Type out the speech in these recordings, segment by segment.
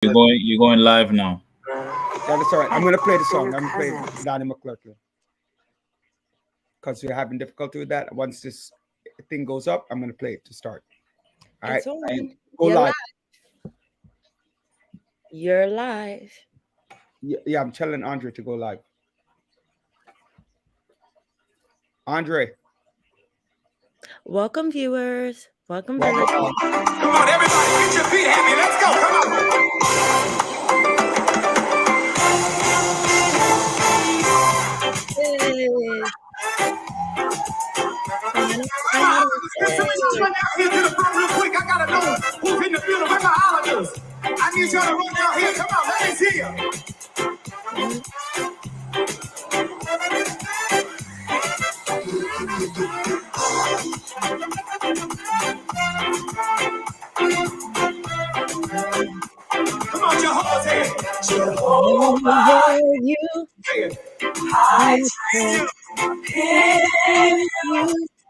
You're going live now. Yeah, that's all right. I'm gonna play the song. I'm gonna play Donnie McClurkin because we're having difficulty with that. Once this thing goes up, I'm gonna play it to start. All right, It's on. go You're live. live. You're live. Yeah, I'm telling Andre to go live. Andre, Welcome, viewers. Welcome, welcome. viewers. Come on, everybody, get your feet happy. Let's go. Come on. Hey. Get some run out here to the front real quick. I gotta know who's in the building. Where my Islanders? I need y'all to run out here. Come on, let me see you. Come on, Jehovah's head. Jehovah, you. I You.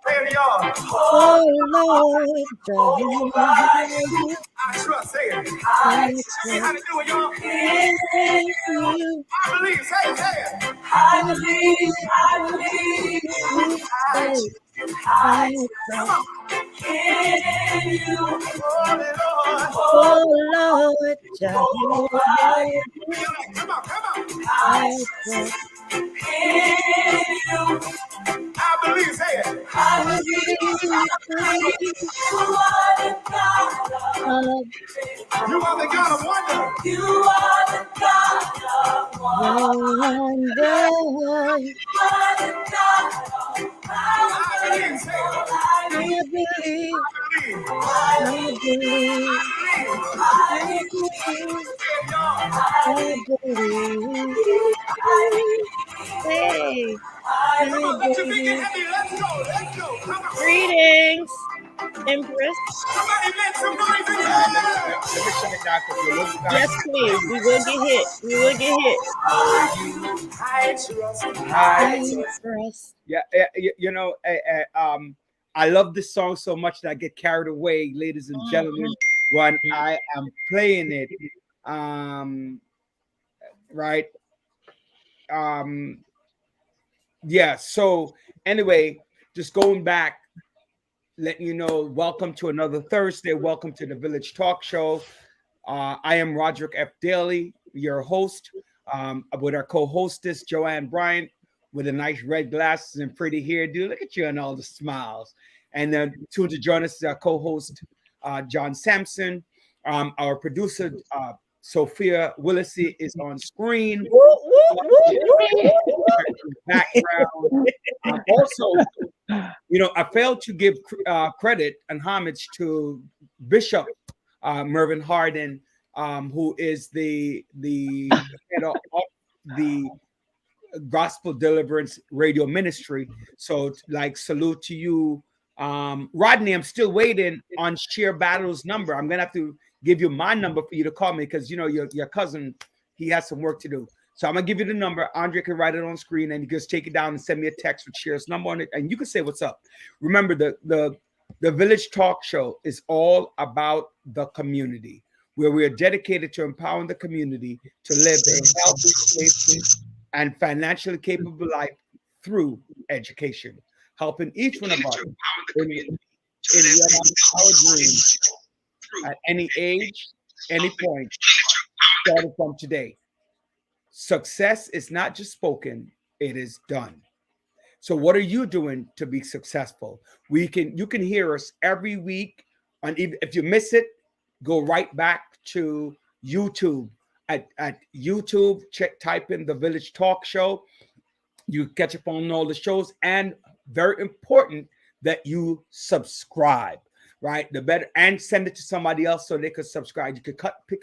Where y'all? Oh, Lord. Jehovah, you. I trust. Say it. I See how to do it, y'all. you. I believe. Say it. I believe. I trust. Oh, Lord. Jehovah, Come on, come on. I trust. I believe. Say it. You are the God of wonder. I believe. Say it. I believe. Hey, Come on, let your feet get heavy. Let's go. Let's go. Come on. greetings, Empress. Somebody make some noise in here. Let me shut it down because you're looking back. Yes, please. We will get hit. We will get hit. I trust. Empress. Yeah, I love this song so much that I get carried away, ladies and gentlemen, when I am playing it. Right. Yeah. So anyway, just going back, letting you know, welcome to another Thursday. Welcome to the Village Talk Show. I am Roderick F. Daly, your host, with our co-hostess Joanne Bryant, with a nice red glasses and pretty hairdo. Look at you and all the smiles. And then soon to join us is our co-host John Sampson. Our producer Sophia Willisey is on screen. Background. Also, I failed to give credit and homage to Bishop Mervyn Harden, who is the head of the Gospel Deliverance Radio Ministry. So, salute to you, Rodney. I'm still waiting on Sheer Battle's number. I'm gonna have to give you my number for you to call me because your cousin, he has some work to do. So I'm gonna give you the number. Andre can write it on screen, and you just take it down and send me a text with Sheer's number on it, and you can say what's up. Remember, the Village Talk Show is all about the community, where we are dedicated to empowering the community to live a healthy, safe, and financially capable life through education, helping each one of us in our dreams at any age, any point, starting from today. Success is not just spoken, it is done. So what are you doing to be successful? You can hear us every week on, if you miss it, go right back to YouTube. At YouTube, type in the Village Talk Show. You catch up on all the shows, and very important that you subscribe, right? The better, and send it to somebody else so they could subscribe. You could pick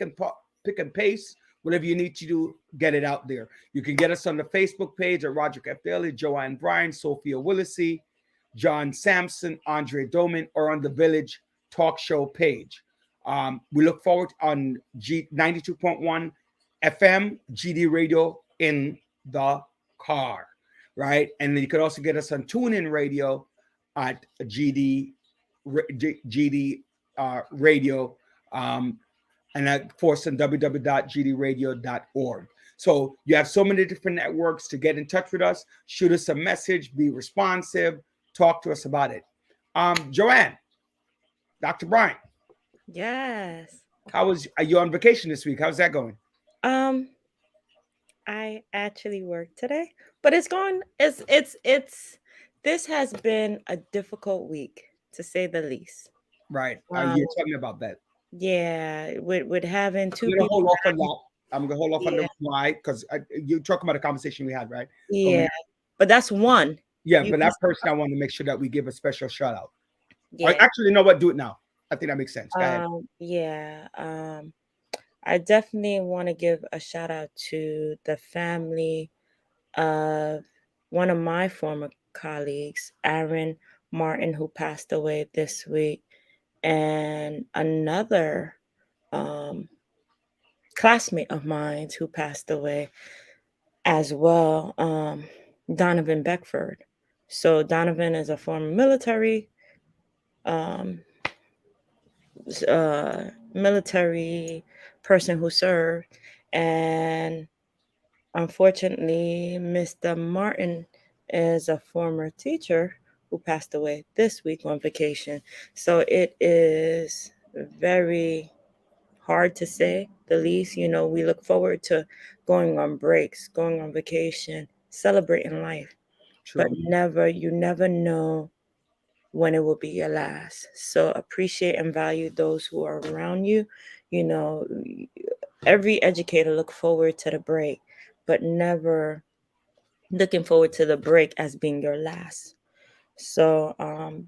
and paste whatever you need to do, get it out there. You can get us on the Facebook page at Roderick F. Daly, Joanne Bryan, Sophia Willisey, John Sampson, Andre Doman, or on the Village Talk Show page. We look forward on 92.1 FM GD Radio in the car, right? And then you could also get us on TuneIn Radio at GD Radio. and of course on www.gdradio.org. So you have so many different networks to get in touch with us. Shoot us a message, be responsive, talk to us about it. Joanne, Dr. Bryant, Yes. are you on vacation this week? How's that going? I actually worked today, but it's going. It's. This has been a difficult week, to say the least. Right. Um, You tell me about that. yeah, with having two I'm gonna people. hold off on that. I'm gonna hold off on Yeah. the why, because you talk about a conversation we had, right? Yeah, but that's one. Yeah, You but can that person I want to make sure that we give a special shout out. Or Yeah. actually, you know what? Do it now. I think that makes sense. Go ahead. Yeah. I definitely want to give a shout out to the family of one of my former colleagues, Aaron Martin, who passed away this week, and another classmate of mine who passed away as well, Donovan Beckford. So Donovan is a former um, military person who served, and unfortunately, Mr. Martin is a former teacher who passed away this week on vacation. So it is very hard to say the least. You know, we look forward to going on breaks, going on vacation, celebrating life, but you never know when it will be your last. So appreciate and value those who are around you. You know, every educator look forward to the break, but never looking forward to the break as being your last. So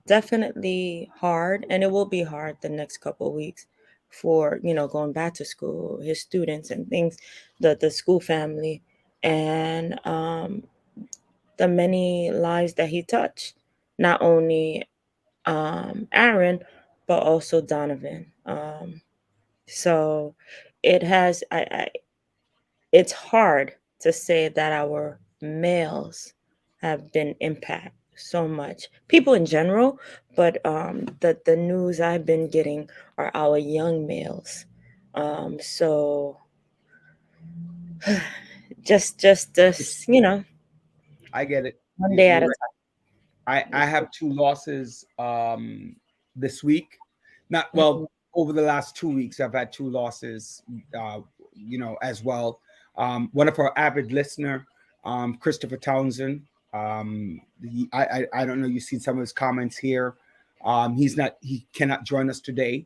definitely hard, and it will be hard the next couple of weeks for going back to school, his students and things, the school family, and the many lives that he touched, not only Aaron, but also Donovan. So it has it's hard to say that our males have been impacted so much. People in general, but the news I've been getting are our young males. So just I get it. one day at a You're right. I have two losses this week. Not time. well over the last 2 weeks. I've had two losses, as well. One of our avid listener, Christopher Townsend. I don't know. You've seen some of his comments here. He cannot join us today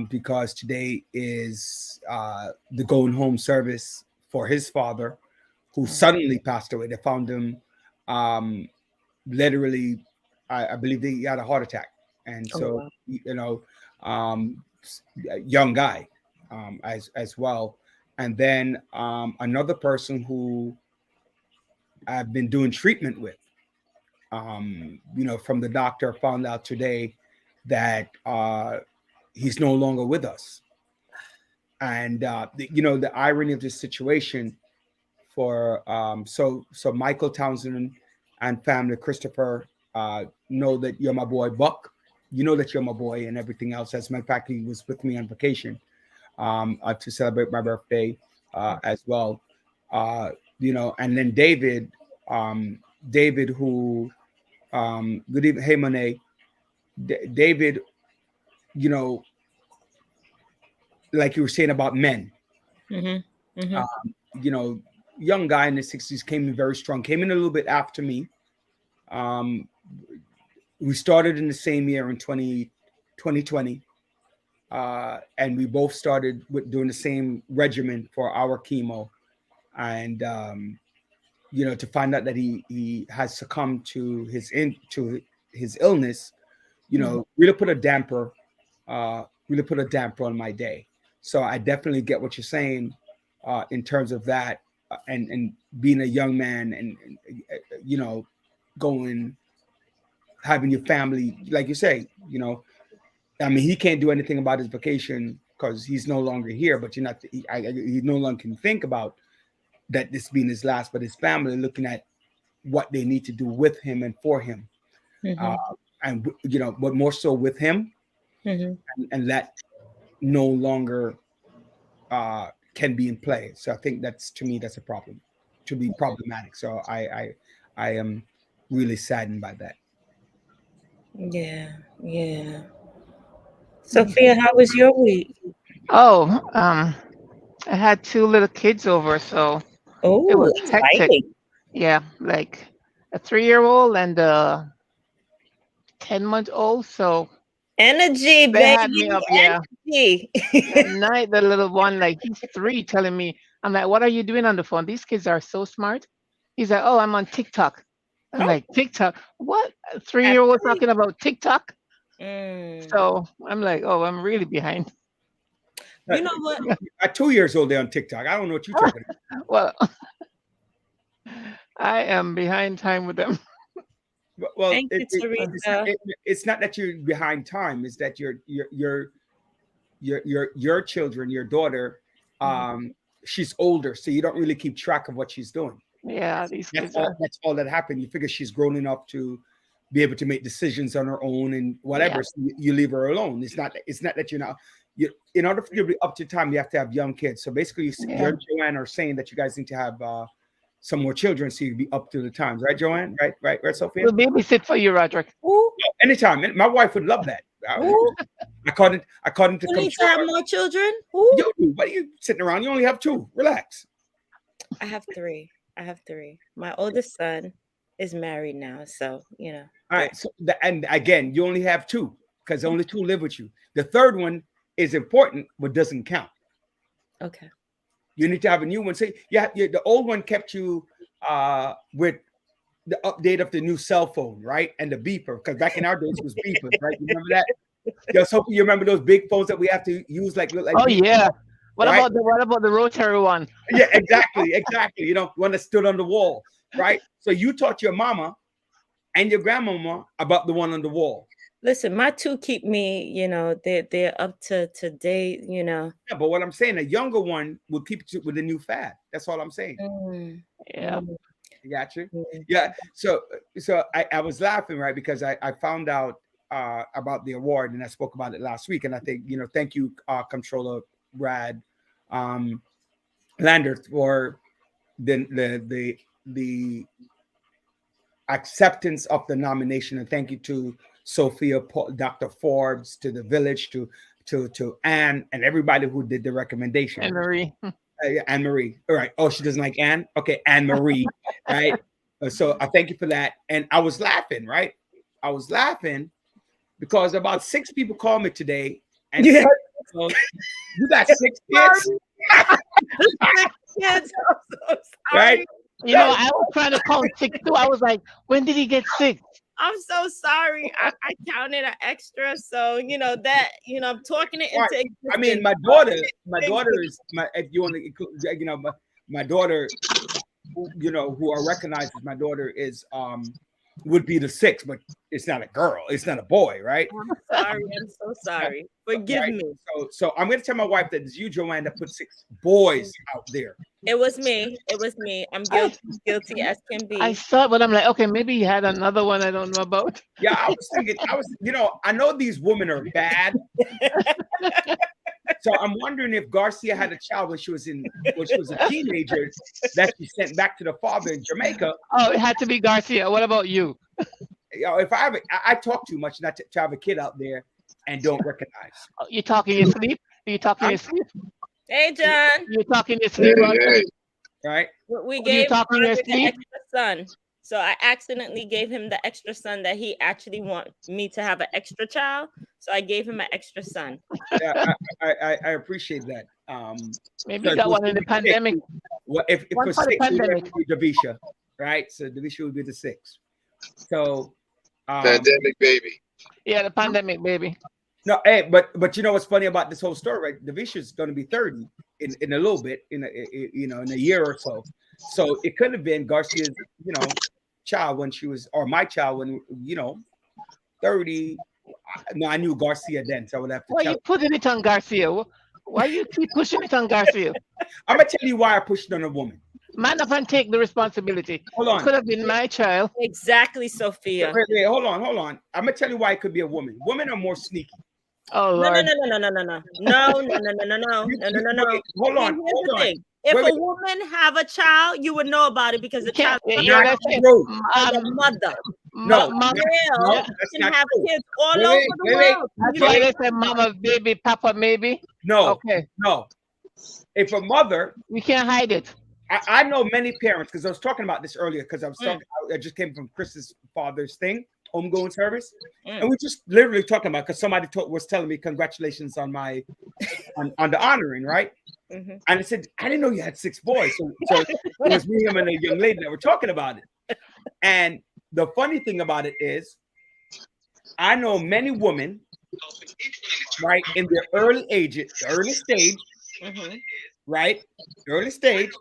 because today is the going home service for his father, who suddenly passed away. They found him literally, I believe he had a heart attack, and so young guy as well. And then another person who I've been doing treatment with, from the doctor, found out today that he's no longer with us. And the irony of this situation for so Michael Townsend and family, Christopher, know that you're my boy, Buck. You know that you're my boy and everything else. As a matter of fact, he was with me on vacation to celebrate my birthday as well. And then David, who, good evening, hey Monet, David, like you were saying about men, young guy in the 60s, came in very strong, came in a little bit after me. We started in the same year in 2020. And we both started doing the same regimen for our chemo. And, to find out that he has succumbed to his illness, really put a damper on my day. So I definitely get what you're saying in terms of that and being a young man and having your family, like you say, I mean, he can't do anything about his vacation because he's no longer here, but he no longer can think about that this being his last, but his family looking at what they need to do with him and for him. But more so with him, and that no longer can be in play. So I think to me that's a problem, to be problematic. So I am really saddened by that. Yeah, yeah. Sophia, how was your week? Oh, I had 2 little kids over, so it Oh, was hectic. exciting. Yeah, like a 3-year-old and a 10-month-old. So Energy, they had me baby. up. Yeah, Energy. at night the little one, like he's 3, telling me, I'm like, what are you doing on the phone? These kids are so smart. He's like, oh, I'm on TikTok. I'm like, TikTok? What? A 3-year-old talking about TikTok? Mm. So I'm like, oh, I'm really behind. You know what? At 2 years old, they're on TikTok. I don't know what you're talking about. Well, I am behind time with them. Well, Thank you, Teresa. it's not that you're behind time. It's that your children, your daughter, she's older, so you don't really keep track of what she's doing. Yeah, these kids are. That's all that happened. You figure she's grown enough to be able to make decisions on her own and whatever. Yeah. So you leave her alone. It's not that you're not. In order for you to be up to time, you have to have young kids. So basically, you and Joanne are saying that you guys need to have some more children so you can be up to the times, right, Joanne? Right, Sophia? We'll babysit for you, Roderick. Ooh, Anytime. My wife would love that. ooh. I called it to You come. need to have more children? Ooh. You do. What are you sitting around? You only have 2. Relax. I have 3. My oldest son is married now, so you know. All right. So and again, you only have 2 because only 2 live with you. The third one is important, but doesn't count. Okay. You need to have a new one. Say, the old one kept you with the update of the new cell phone, right? And the beeper, because back in our days it was beepers, right? You remember that? Yo, so you remember those big phones that we have to use, like look like. Oh beepers, yeah. What right? about the rotary one? Yeah, exactly. You know, one that stood on the wall, right? So you taught your mama and your grandmama about the one on the wall. Listen, my 2 keep me, you know, they're up to date, you know. Yeah, but what I'm saying, a younger one will keep it with a new fad. That's all I'm saying. Yeah. You got you? Yeah. So I was laughing, right? Because I found out about the award and I spoke about it last week. And I think, you know, thank you, Comptroller Brad Lander, for the acceptance of the nomination. And thank you to Sophia, Dr. Forbes, to the village, to Anne and everybody who did the recommendation. And Marie. Anne Marie. All right. Oh, she doesn't like Anne? Okay, Anne Marie. Right. So I thank you for that. And I was laughing, right? I was laughing because about 6 people called me today and said, you got 6 kids? Kids, I'm so sorry. Right? You know, I was trying to count 6 too. I was like, when did he get 6? I'm so sorry. I counted an extra, so you know that I'm talking it into existence. I mean, my daughter is if you want to include, you know, my daughter, who I recognize as my daughter is would be the 6th, but it's not a girl, it's not a boy, right? I'm so sorry. Forgive me. So I'm gonna tell my wife that it's you, Joanne, that put 6 boys out there. It was me. I'm guilty as can be. I saw it, but I'm like, okay, maybe he had another one I don't know about. Yeah, I was thinking, I know these women are bad. So I'm wondering if Garcia had a child when she was a teenager that she sent back to the father in Jamaica. Oh, it had to be Garcia. What about you? If I talk too much not to have a kid out there and don't recognize. Oh, you talking in your sleep? Are you talking in your sleep? Hey, John. You talking in your sleep? Right? We gave talking in your Roger the sleep? extra son. So I accidentally gave him the extra son that he actually wants me to have an extra child. So I gave him an extra son. Yeah, I appreciate that. Maybe you got one in the pandemic. Well, if it One was for the 6, it pandemic. would be Davisha, right? So Davisha would be the 6th. So Pandemic baby. Yeah, the pandemic, baby. no, hey, but you know what's funny about this whole story, right? Davisha is going to be 30 in a little bit, in a year or so. So it could have been Garcia's, child when she was, or my child when 30. No, I knew Garcia then, so I would have to. Why you putting it on Garcia? Why you keep pushing it on Garcia? I'm gonna tell you why I pushed it on a woman. Man up and take the responsibility. Hold on. It could have been my child. Exactly, Sophia. Wait, hold on. I'm gonna tell you why it could be a woman. Women are more sneaky. Oh No, no, Lord. no, no, no, no, no, no, no, no, no, no, no, no, no, no, no. Wait, hold on, Here's hold the on. thing. If Wait, a wait. woman have a child, you would know about it because the You child can't. is Yeah, Not that's it. true. the mother. No, Mama. no, Male that's can not have true. kids all Wait, over wait, the wait, wait. world. That's You why don't they say mama, baby, papa, maybe. No, Okay. no. If a mother, We can't hide it. I know many parents because I was talking about this earlier because I was Mm. talking. I just came from Chris's father's thing, homegoing service, Mm. and we just literally talking about because somebody was telling me congratulations on my on the honoring, right? Mhm. And I said I didn't know you had 6 boys, so it was me, him, and a young lady that were talking about it. And the funny thing about it is, I know many women, right, in their early stage, Mhm. right, early stage,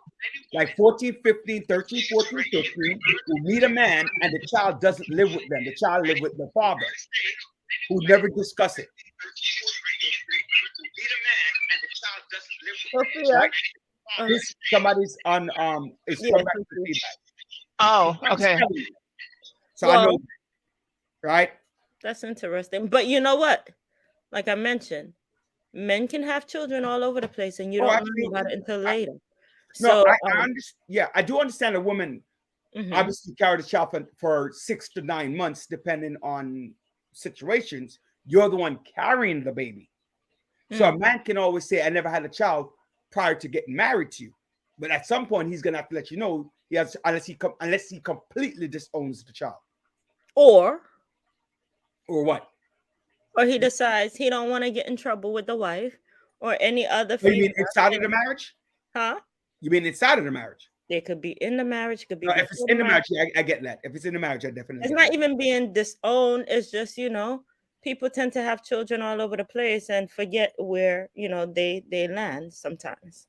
like 14, 15, 13, 14, 15, who meet a man and the child doesn't live with them. The child live with the father, who never discuss it. Sophia. Right? Somebody's on is Yeah, come back to feedback. Oh, I'm just okay. telling you. So I know, Well, right? that's interesting. But you know what? Like I mentioned, men can have children all over the place, and you Oh, don't know absolutely. about it until later. No, So, I understand. Yeah, I do understand a woman mhm. obviously carry the child for 6 to 9 months, depending on situations. You're the one carrying the baby. So a man can always say, I never had a child prior to getting married to you. But at some point, he's gonna have to let you know he has unless he completely disowns the child. Or Or what? he decides he don't want to get in trouble with the wife or any other Oh, you mean female. inside of the marriage? Huh? You mean inside of the marriage? They could be in the marriage, could be No, if it's before in the marriage. marriage, I get that. If it's in the marriage, I definitely It's get not that. even being disowned. It's just, people tend to have children all over the place and forget where, they land sometimes.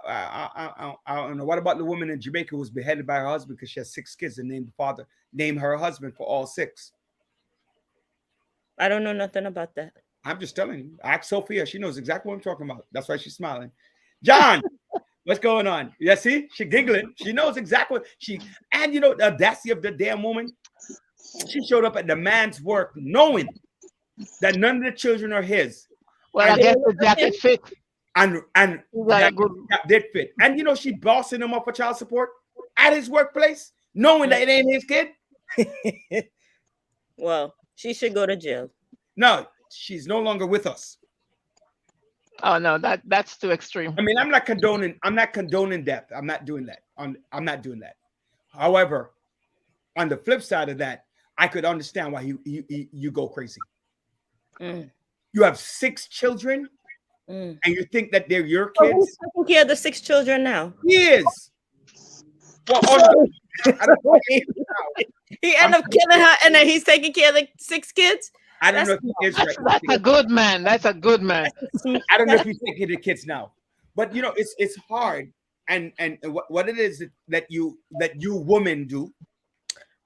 I don't know. What about the woman in Jamaica who was beheaded by her husband because she has 6 kids and named her husband for all 6? I don't know nothing about that. I'm just telling you. Ask Sophia. She knows exactly what I'm talking about. That's why she's smiling. John, what's going on? Yeah, see? She giggling. She knows exactly and the audacity of the damn woman. She showed up at the man's work knowing that none of the children are his. Well, I guess the jacket fit. And That good. that did fit. And she bossing him up for child support at his workplace, knowing that it ain't his kid. Well, she should go to jail. No, she's no longer with us. Oh no, that's too extreme. I mean, I'm not condoning death. I'm not doing that. I'm not doing that. However, on the flip side of that, I could understand why you go crazy. Mm. You have 6 children, Mm. and you think that they're your So kids? who's taking care of the 6 children now? He is. Well, He ended up killing her, and then he's taking care of the 6 kids. I don't know if he is right. That's a good man. That's a good man. I don't know if he's taking the kids now, but it's hard. And what it is that you women do.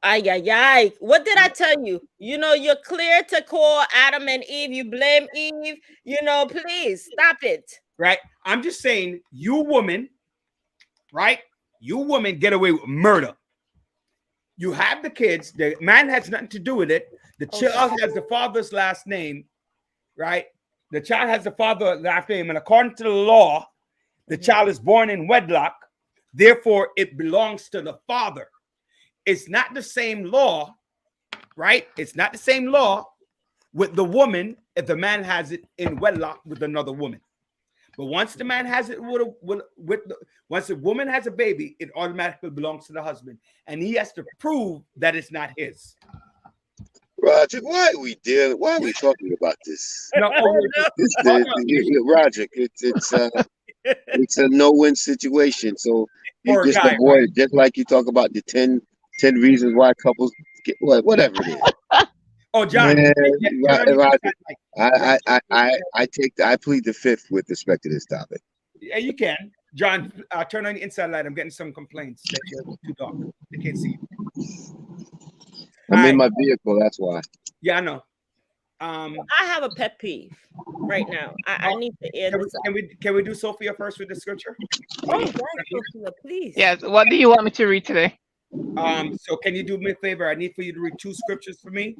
Ay, ay, ay. What did I tell you? You're clear to call Adam and Eve. You blame Eve. Please stop it. Right? I'm just saying, you women, right? You women get away with murder. You have the kids. The man has nothing to do with it. The child has the father's last name, right? The child has the father's last name, and according to the law, the child is born in wedlock. Therefore, it belongs to the father. It's not the same law, right? It's not the same law with the woman if the man has it in wedlock with another woman. But once the man has it once the woman has a baby, it automatically belongs to the husband, and he has to prove that it's not his. Roger, why are we talking about this? No, Roger, it's a no-win situation. So you For a just guy, avoid right? it, just like you talk about the 10 reasons why couples get whatever it is. Oh, John, Man, Roger, I plead the fifth with respect to this topic. yeah, you can. John, turn on the inside light. I'm getting some complaints that you're too dark. They can't see you. I'm in my vehicle, that's why. Yeah, I know. I have a pet peeve right now. I need to air this up. Can we do Sophia first with the scripture? Oh, yes, Sophia, please. Yes. What do you want me to read today? So can you do me a favor? I need for you to read 2 scriptures for me.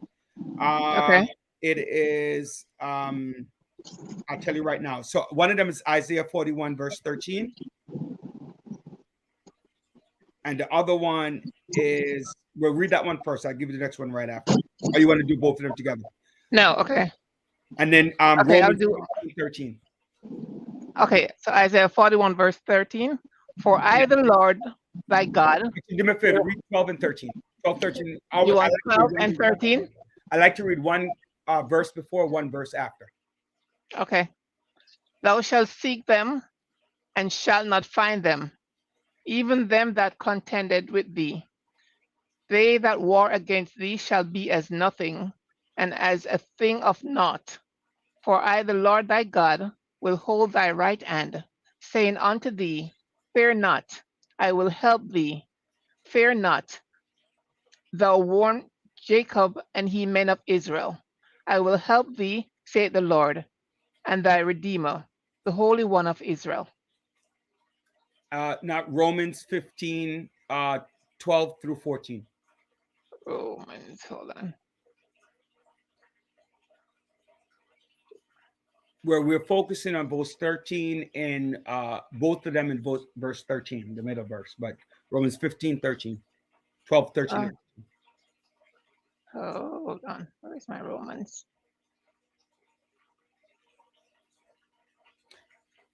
Okay. it is I'll tell you right now. So one of them is Isaiah 41 verse 13, and the other one is, we'll read that one first. I'll give you the next one right after. Or you want to do both of them together? No, okay. And then Okay, I'll Romans do 13. okay. So Isaiah 41 verse 13. For I the Lord thy God. Do me a favor, read 12 and 13. 12, 13. You want 12 and 13? I like to read one verse before, one verse after. Okay. Thou shalt seek them and shalt not find them, even them that contended with thee. They that war against thee shall be as nothing, and as a thing of naught. For I, the Lord thy God, will hold thy right hand, saying unto thee, Fear not, I will help thee. Fear not, thou warned Jacob, and he men of Israel. I will help thee, saith the Lord, and thy Redeemer, the Holy One of Israel. Now Romans 15, 12 through 14. Romans, hold on. Where we're focusing on verse 13 and both of them in verse 13, the middle verse, but Romans 15, 13, 12, 13. Hold on. Where's my Romans?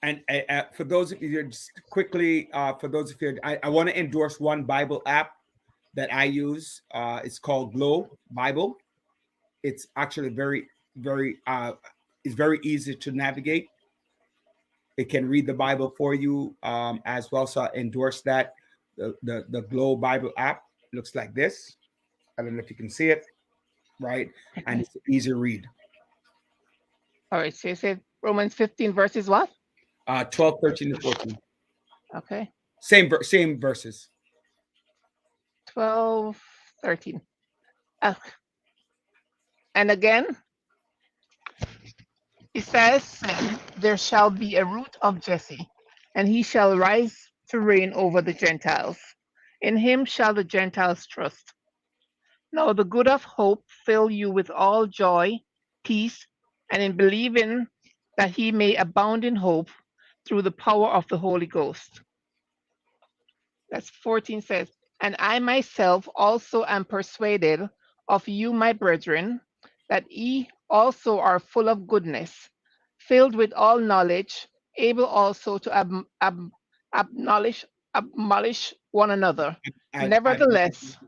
And for those of you, just quickly, for those of you, I want to endorse one Bible app that I use. It's called Glow Bible. It's actually very it's very easy to navigate. It can read the Bible for you as well. So I endorse that. The Glow Bible app looks like this. I don't know if you can see it, right? And it's an easy read. All right, so you said Romans 15 verses what? 12, 13, and 14. Okay. Same verses. 12, 13. And again, it says, there shall be a root of Jesse, and he shall rise to reign over the Gentiles. In him shall the Gentiles trust. Now the good of hope fill you with all joy, peace, and in believing that he may abound in hope through the power of the Holy Ghost. That's 14 says, and I myself also am persuaded of you, my brethren, that ye also are full of goodness, filled with all knowledge, able also to admonish one another. Nevertheless,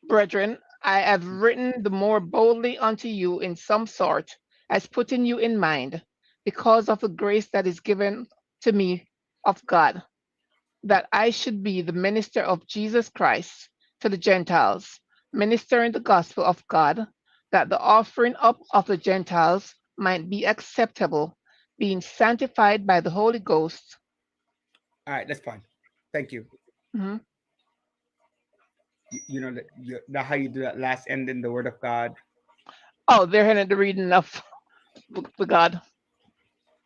brethren, I have written the more boldly unto you in some sort, as putting you in mind, because of the grace that is given to me of God, that I should be the minister of Jesus Christ to the Gentiles, ministering the gospel of God, that the offering up of the Gentiles might be acceptable, being sanctified by the Holy Ghost. All right, that's fine. Thank you. Mm-hmm. You know how you do that last end in the Word of God. Oh, they're in the reading of the God.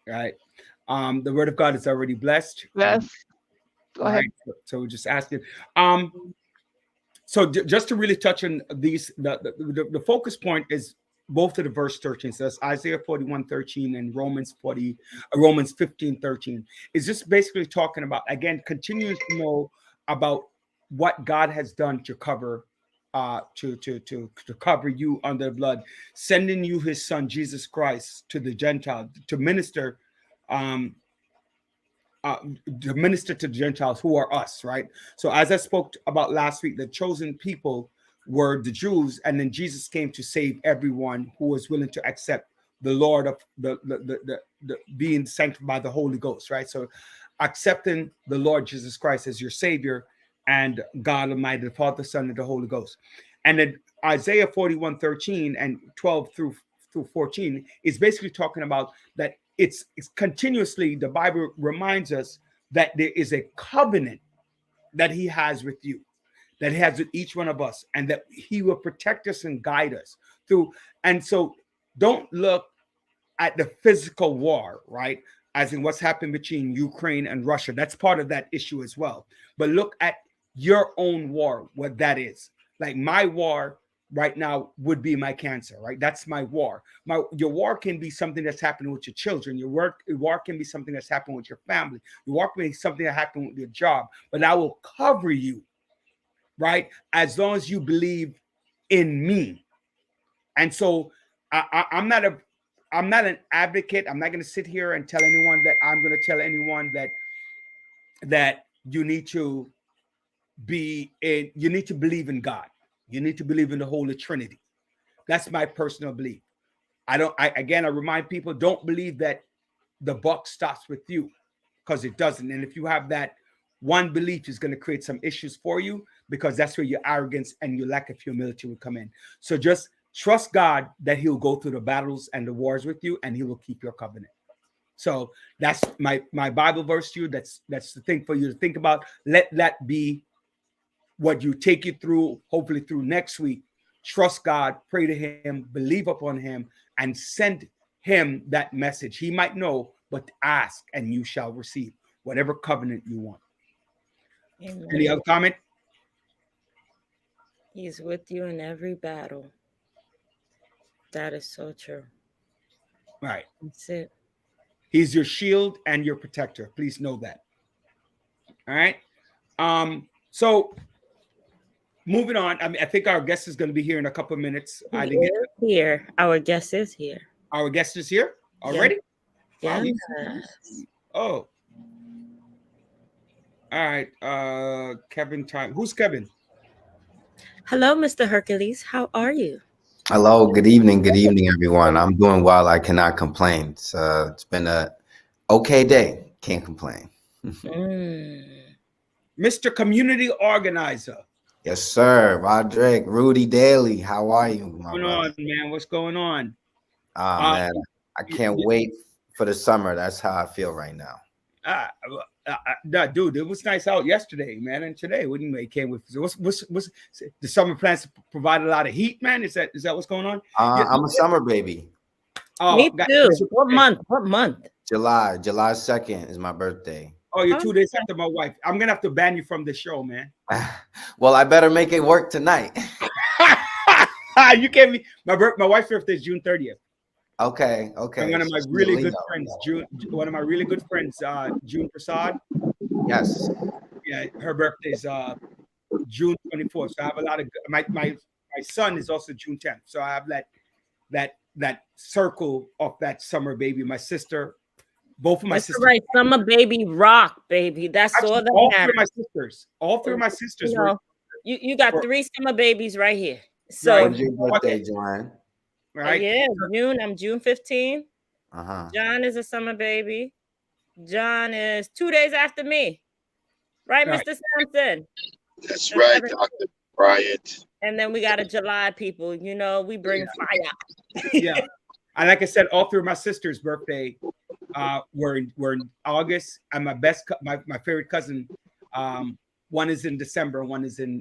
Right. The Word of God is already blessed. Yes. Go ahead. Right. So we're just asking. So just to really touch on these, the focus point is both of the verse 13. So that's Isaiah 41:13 and Romans 15:13. It's just basically talking about, again, continuing to know about what God has done to cover to cover you under the blood, sending you his son Jesus Christ to the Gentiles to minister to the Gentiles, who are us, right? So as I spoke about last week, the chosen people were the Jews, and then Jesus came to save everyone who was willing to accept the Lord of the being sanctified by the Holy Ghost, right? So accepting the Lord Jesus Christ as your Savior and God Almighty, the Father, Son, and the Holy Ghost. And then Isaiah 41:13 and 12 through 14 is basically talking about that it's continuously, the Bible reminds us that there is a covenant that he has with you, that he has with each one of us, and that he will protect us and guide us through. And so don't look at the physical war, right? As in what's happened between Ukraine and Russia. That's part of that issue as well. But look at your own war, what that is. Like my war right now would be my cancer, right? That's my war. Your war can be something that's happening with your children. Your war can be something that's happening with your family. Your war can be something that happened with your job. But I will cover you, right? As long as you believe in me. And so I'm not an advocate. I'm not going to sit here and tell anyone that I'm going to tell anyone that you need to believe in God. You need to believe in the Holy Trinity. That's my personal belief. I remind people, don't believe that the buck stops with you, because it doesn't. And if you have that one belief, is going to create some issues for you, because that's where your arrogance and your lack of humility will come in. So just trust God that he'll go through the battles and the wars with you, and he will keep your covenant. So that's my Bible verse to you. That's the thing for you to think about. Let that be what you take you through, hopefully through next week. Trust God, pray to him, believe upon him, and send him that message. He might know, but ask and you shall receive whatever covenant you want. Amen. Any other comment? He's with you in every battle. That is so true. Right. That's it. He's your shield and your protector. Please know that. All right. So moving on. I think our guest is going to be here in a couple of minutes. He is here. Our guest is here. Our guest is here already? Yeah. Wow. Oh. All right. Kevin time. Who's Kevin? Hello, Mr. Hercules. How are you? Hello, good evening, everyone. I'm doing well. I cannot complain. It's been a okay day. Can't complain. Mr. Community Organizer. Yes, sir. Roderick, Rudy Daly. How are you? What's going on, man? What's going on? Man, I can't wait for the summer. That's how I feel right now. Dude, it was nice out yesterday, man, and today. What do you make? Came with what's the summer plans provide a lot of heat, man? Is that what's going on? I'm a summer baby. Oh, me too. What month? July 2nd is my birthday. Oh, you're 2 days after my wife. I'm gonna have to ban you from the show, man. Well, I better make it work tonight. You can't be. My wife's birthday is June 30th. Okay. And one of my really good friends, June Prasad. Yes. Yeah, her birthday is June 24th. So I have a lot of my son is also June 10th. So I have that circle of that summer baby. My sister, both of my sisters. Right, summer baby rock, baby. That's actually, all that all matters. All three of my sisters. You got 3 summer babies right here. So when's your birthday, Joanne? Right. Yeah, June. I'm June 15. Uh-huh. John is a summer baby. John is 2 days after me. Right, Mr. Sampson? That's right, Dr. Bryant. And then we got a July people. You know, we bring fire. Yeah. And like I said, all three of my sisters' birthday were in August. And my favorite cousin, one is in December, one is in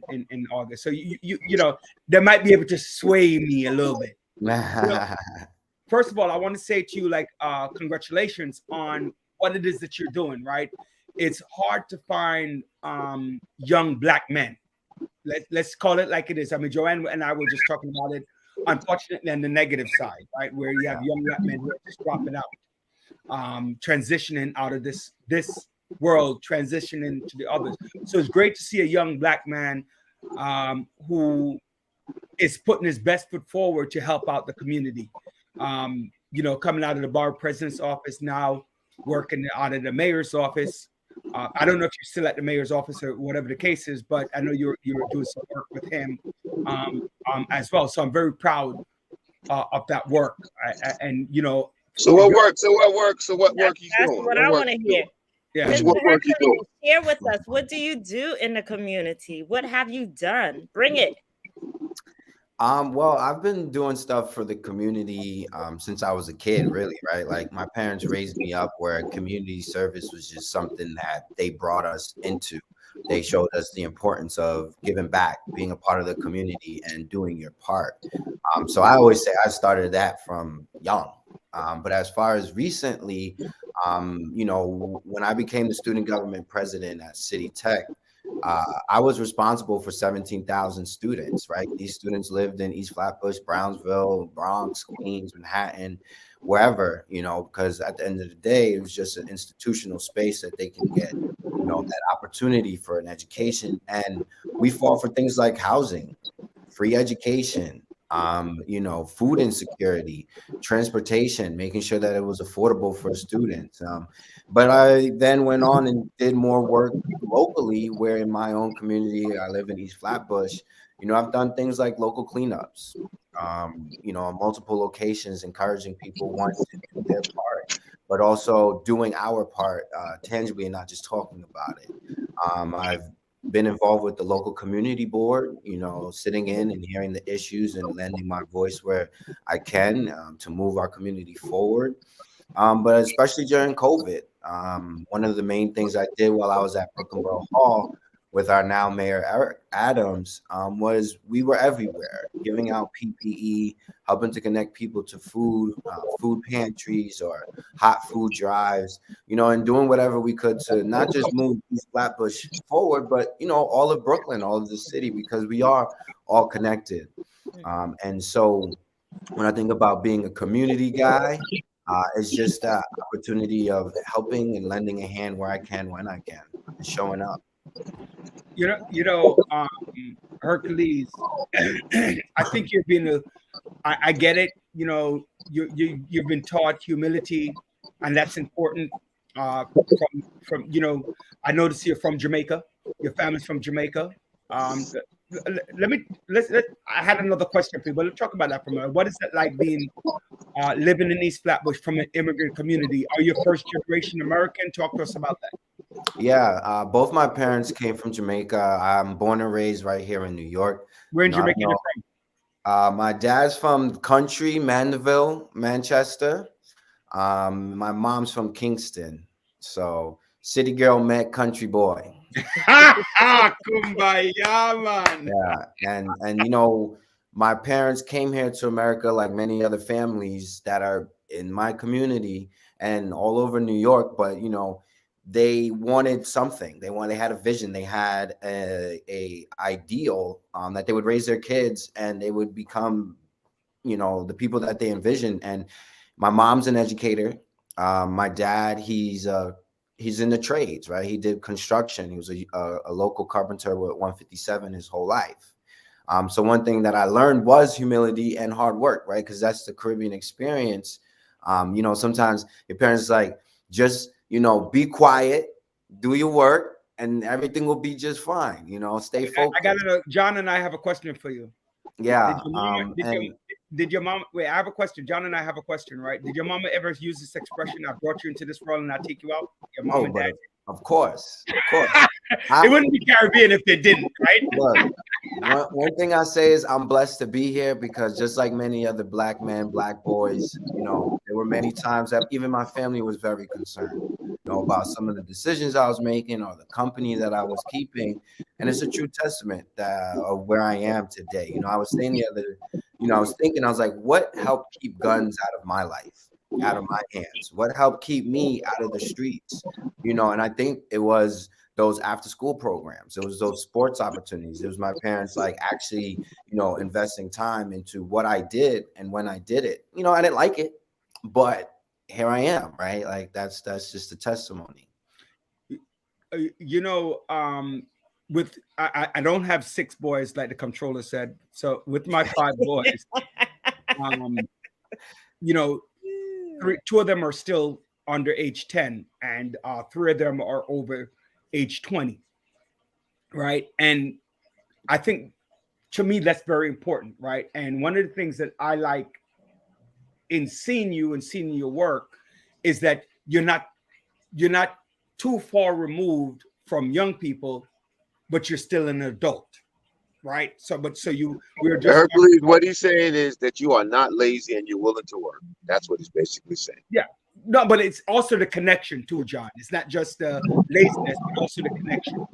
August. So you know, they might be able to sway me a little bit. First of all, I want to say to you, congratulations on what it is that you're doing, right? It's hard to find young Black men. Let's call it like it is. I mean, Joanne and I were just talking about it, unfortunately, on the negative side, right? Where you have young Black men who are just dropping out, transitioning out of this world, transitioning to the others. So it's great to see a young Black man who is putting his best foot forward to help out the community. You know, coming out of the bar president's office, now working out of the mayor's office. I don't know if you're still at the mayor's office or whatever the case is, but I know you're doing some work with him as well. So I'm very proud of that work. And you know, So what work you That's doing? what I want to hear. Yeah. Mr. What work you Hercules, doing? share with us. What do you do in the community? What have you done? Bring it. Well, I've been doing stuff for the community since I was a kid, really, right? Like my parents raised me up where community service was just something that they brought us into. They showed us the importance of giving back, being a part of the community and doing your part. So I always say I started that from young. But as far as recently, you know, when I became the student government president at City Tech, I was responsible for 17,000 students, right? These students lived in East Flatbush, Brownsville, Bronx, Queens, Manhattan, wherever, because at the end of the day, it was just an institutional space that they can get, that opportunity for an education. And we fought for things like housing, free education, food insecurity, transportation, making sure that it was affordable for students. But I then went on and did more work locally, where in my own community, I live in East Flatbush. I've done things like local cleanups, on multiple locations, encouraging people one to do their part, but also doing our part tangibly and not just talking about it. I've been involved with the local community board, sitting in and hearing the issues and lending my voice where I can to move our community forward. But especially during COVID, one of the main things I did while I was at Brooklyn Borough Hall with our now Mayor Eric Adams was we were everywhere, giving out PPE, helping to connect people to food pantries or hot food drives, and doing whatever we could to not just move East Flatbush forward, but, all of Brooklyn, all of the city, because we are all connected. And so when I think about being a community guy, it's just that opportunity of helping and lending a hand where I can, when I can, and showing up. Hercules, I think you're being I get it. You've been taught humility, and that's important. From I notice you're from Jamaica. Your family's from Jamaica. Let's I had another question for you, but let's talk about that for a minute. What is it like being living in East Flatbush from an immigrant community? Are you first generation American? Talk to us about that. Yeah, both my parents came from Jamaica. I'm born and raised right here in New York. Where in Jamaica you're from? My dad's from country, Mandeville, Manchester. My mom's from Kingston. So city girl met country boy. Kumbaya, man. Yeah, and my parents came here to America like many other families that are in my community and all over New York, but they wanted something. They had a vision. They had a ideal that they would raise their kids and they would become, the people that they envisioned. And my mom's an educator. My dad, he's in the trades, right? He did construction. He was a local carpenter with 157 his whole life. So one thing that I learned was humility and hard work, right? Because that's the Caribbean experience. Sometimes your parents just, be quiet, do your work, and everything will be just fine. Stay focused. I gotta know, John and I have a question for you. Yeah. Did your mom? Wait, I have a question. John and I have a question, right? Did your mama ever use this expression? I brought you into this world and I take you out. Your mom and dad. Of course. It wouldn't be Caribbean if they didn't, right? Look, one thing I say is I'm blessed to be here because just like many other black men, black boys, there were many times that even my family was very concerned, about some of the decisions I was making or the company that I was keeping. And it's a true testament of where I am today. I was saying the other, I was thinking, I was like, what helped keep guns out of my life? Out of my hands? What helped keep me out of the streets? And I think it was those after school programs. It was those sports opportunities. It was my parents actually, investing time into what I did and when I did it. I didn't like it, but here I am, right? That's just a testimony. With I don't have 6 boys like the controller said. So with my 5 boys, 2 of them are still under age 10 and 3 of them are over age 20, right? And I think to me that's very important, right? And one of the things that I like in seeing you and seeing your work is that you're not too far removed from young people, but you're still an adult, right? We're just Hercules, what he's saying is that you are not lazy and you're willing to work. That's what he's basically saying. Yeah. No, but it's also the connection too, John. It's not just the laziness, but also the connection,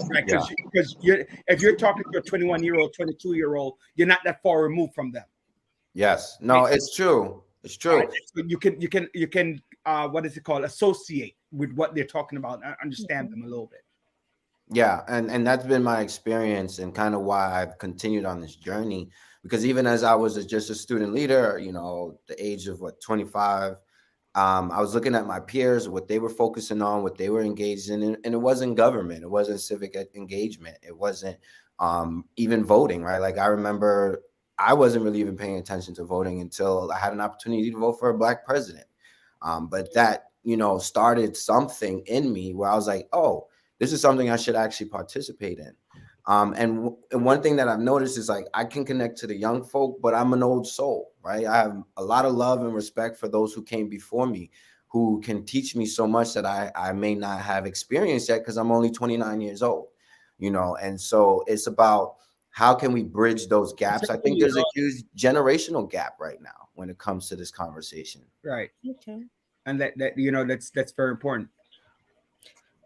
right? Because if you're talking to a 21-year-old, 22-year-old, you're not that far removed from them. Yes. No, it's true. It's true. Right? So you can what is it called? Associate with what they're talking about and understand them a little bit. Yeah, and that's been my experience and kind of why I've continued on this journey. Because even as I was just a student leader, the age of 25, I was looking at my peers, what they were focusing on, what they were engaged in, and it wasn't government, it wasn't civic engagement, it wasn't even voting, right? Like I remember I wasn't really even paying attention to voting until I had an opportunity to vote for a Black president. But that, started something in me where I was like, oh, this is something I should actually participate in. And one thing that I've noticed is like I can connect to the young folk, but I'm an old soul, right? I have a lot of love and respect for those who came before me, who can teach me so much that I may not have experienced yet because I'm only 29 years old, and so it's about how can we bridge those gaps? I think there's a huge generational gap right now when it comes to this conversation. Right. Okay. And that's very important.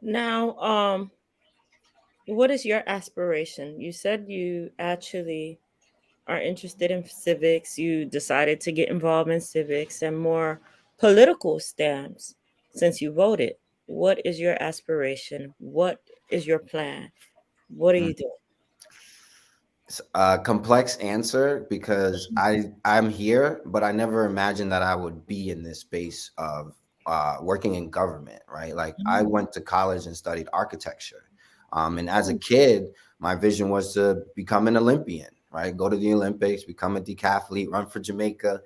Now, what is your aspiration? You said you actually are interested in civics. You decided to get involved in civics and more political stands since you voted. What is your aspiration? What is your plan? What are you doing? It's a complex answer because I'm here, but I never imagined that I would be in this space of working in government, right? Like I went to college and studied architecture. And as a kid, my vision was to become an Olympian, right? Go to the Olympics, become a decathlete, run for Jamaica.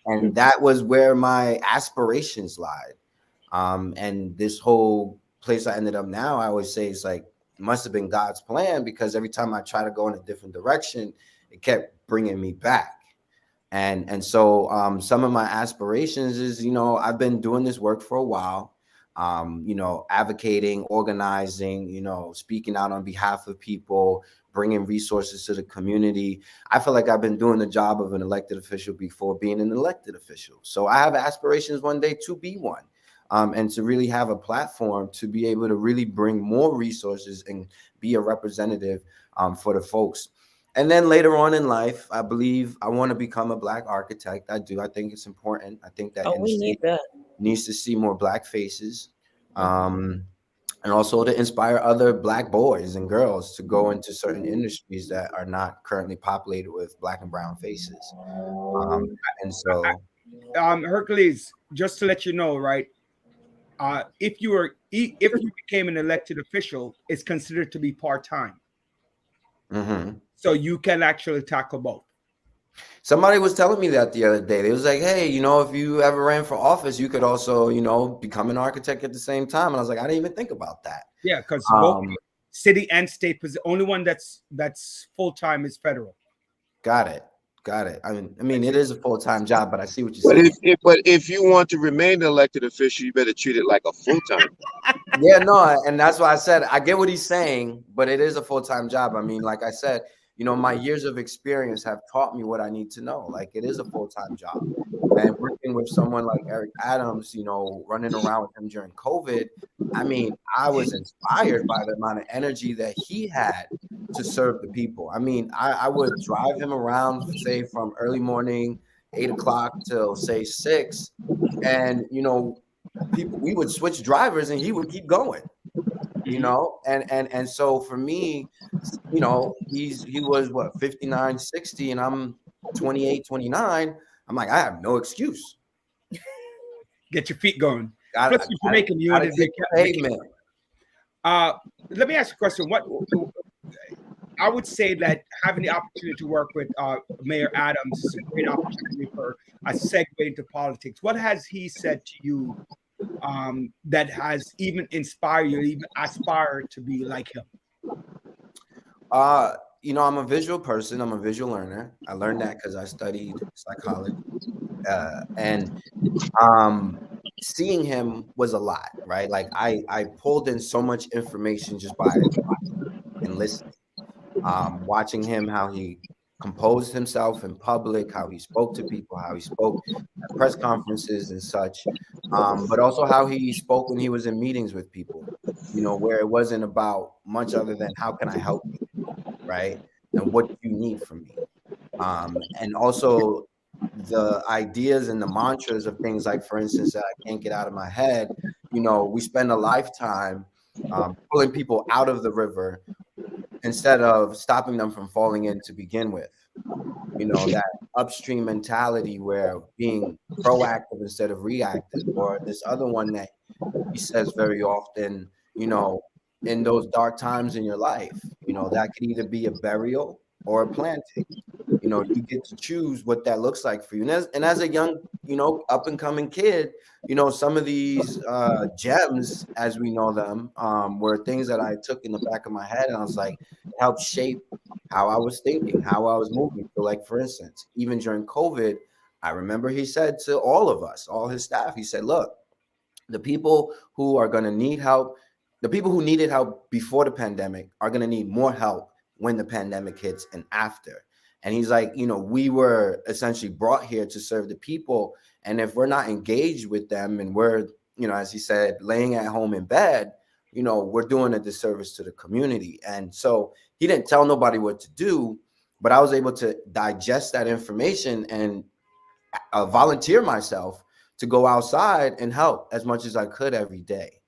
And that was where my aspirations lied. And this whole place I ended up now, I always say it's like, must have been God's plan, because every time I try to go in a different direction, it kept bringing me back. And so some of my aspirations is, I've been doing this work for a while, advocating, organizing, speaking out on behalf of people, bringing resources to the community. I feel like I've been doing the job of an elected official before being an elected official. So I have aspirations one day to be one. And to really have a platform to be able to really bring more resources and be a representative for the folks. And then later on in life, I believe I want to become a Black architect. I do. I think it's important. I think that We need that. needs to see more Black faces, and also to inspire other Black boys and girls to go into certain industries that are not currently populated with Black and brown faces. And so, Hercules, just to let you know, right? If you became an elected official, it's considered to be part-time. mm-hmm. So you can actually tackle both. Somebody was telling me that the other day. They was like, hey, if you ever ran for office, you could also, become an architect at the same time. And I was like, I didn't even think about that. Yeah, because both city and state, the only one that's full-time is federal. Got it. I mean, it is a full-time job, but I see what you're saying. But if you want to remain an elected official, you better treat it like a full-time. Yeah, no, and that's why I said I get what he's saying, but it is a full-time job. I mean, like I said, my years of experience have taught me what I need to know. Like it is a full-time job. And working with someone like Eric Adams, running around with him during COVID, I mean, I was inspired by the amount of energy that he had to serve the people. I mean, I would drive him around, say from early morning, 8 o'clock till say 6. And, we would switch drivers and he would keep going, and so for me, he was what, 59, 60, and I'm 28, 29. I'm like, I have no excuse. Get your feet going. Let me ask you a question. What I would say that having the opportunity to work with Mayor Adams is a great opportunity for a segue into politics. What has he said to you that has even inspired you, even aspire to be like him? I'm a visual person. I'm a visual learner. I learned that because I studied psychology, and seeing him was a lot, right? Like I pulled in so much information just by watching and listening, watching him, how he composed himself in public, how he spoke to people, how he spoke at press conferences and such, but also how he spoke when he was in meetings with people, where it wasn't about much other than how can I help you, right? And what do you need from me? And also the ideas and the mantras of things like, for instance, that I can't get out of my head. We spend a lifetime pulling people out of the river instead of stopping them from falling in to begin with. You know, that upstream mentality where being proactive instead of reactive, or this other one that he says very often, you know, in those dark times in your life, you know, that could either be a burial or a planting. You know, you get to choose what that looks like for you. And as a young, you know, up and coming kid, you know, some of these gems, as we know them, were things that I took in the back of my head, and I was like, it helped shape how I was thinking, how I was moving. So, like, for instance, even during COVID, I remember he said to all of us, all his staff, he said, look, the people who are going to need help, the people who needed help before the pandemic are going to need more help when the pandemic hits and after. And he's like, you know, we were essentially brought here to serve the people. And if we're not engaged with them and we're, you know, as he said, laying at home in bed, you know, we're doing a disservice to the community. And so he didn't tell nobody what to do, but I was able to digest that information and volunteer myself to go outside and help as much as I could every day.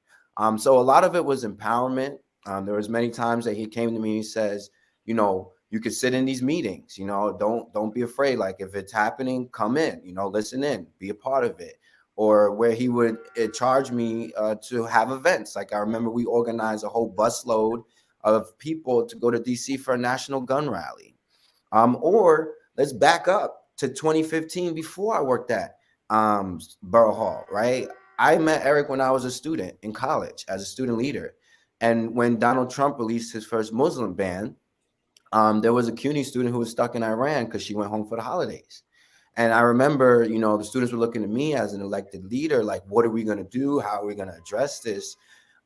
So a lot of it was empowerment. There was many times that he came to me and he says, you know, you could sit in these meetings, you know, don't be afraid. Like, if it's happening, come in, you know, listen in, be a part of it. Or where he would charge me to have events. Like, I remember we organized a whole busload of people to go to DC for a national gun rally. Or let's back up to 2015 before I worked at Borough Hall, right? I met Eric when I was a student in college as a student leader. And when Donald Trump released his first Muslim ban, there was a CUNY student who was stuck in Iran because she went home for the holidays. And I remember, you know, the students were looking at me as an elected leader, like, what are we going to do? How are we going to address this?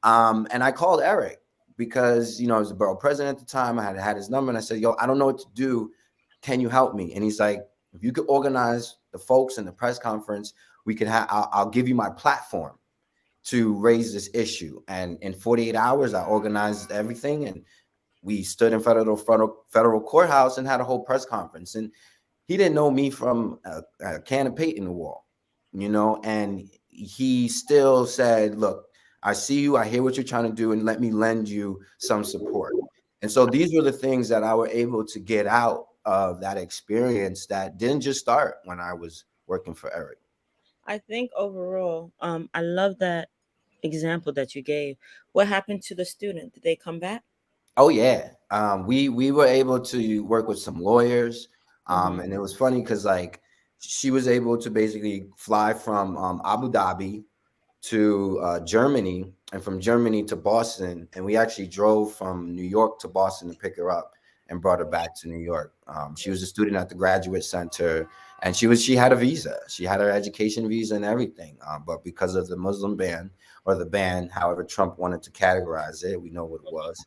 And I called Eric because, you know, I was the borough president at the time. I had his number and I said, yo, I don't know what to do. Can you help me? And he's like, if you could organize the folks in the press conference, we could have, I'll give you my platform to raise this issue. And in 48 hours, I organized everything. And we stood in front of the federal courthouse and had a whole press conference. And he didn't know me from a can of paint in the wall, you know, and he still said, look, I see you, I hear what you're trying to do, and let me lend you some support. And so these were the things that I were able to get out of that experience that didn't just start when I was working for Eric. I think overall, I love that example that you gave. What happened to the student? Did they come back? Oh yeah, we were able to work with some lawyers, and it was funny because, like, she was able to basically fly from Abu Dhabi to Germany, and from Germany to Boston, and we actually drove from New York to Boston to pick her up and brought her back to New York. She was a student at the Graduate Center, and she had a visa. She had her education visa and everything, but because of the Muslim ban, or the ban, however Trump wanted to categorize it, we know what it was.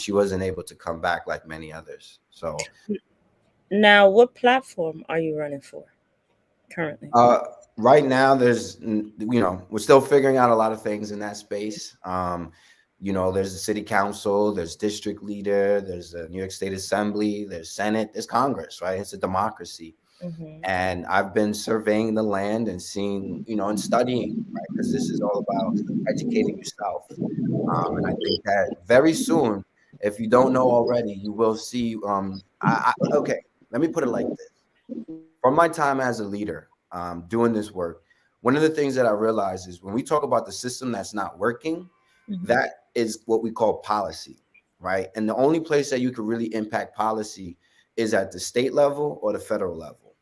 She wasn't able to come back like many others. So now, what platform are you running for currently? Right now, there's, you know, we're still figuring out a lot of things in that space. You know, there's the city council, there's district leader, there's the New York State Assembly, there's Senate, there's Congress, right? It's a democracy. And I've been surveying the land and seeing, you know, and studying, right? Because this is all about educating yourself. And I think that very soon, if you don't know already, you will see. Okay, let me put it like this. From my time as a leader, doing this work, one of the things that I realized is when we talk about the system that's not working, that is what we call policy, right? And the only place that you can really impact policy is at the state level or the federal level.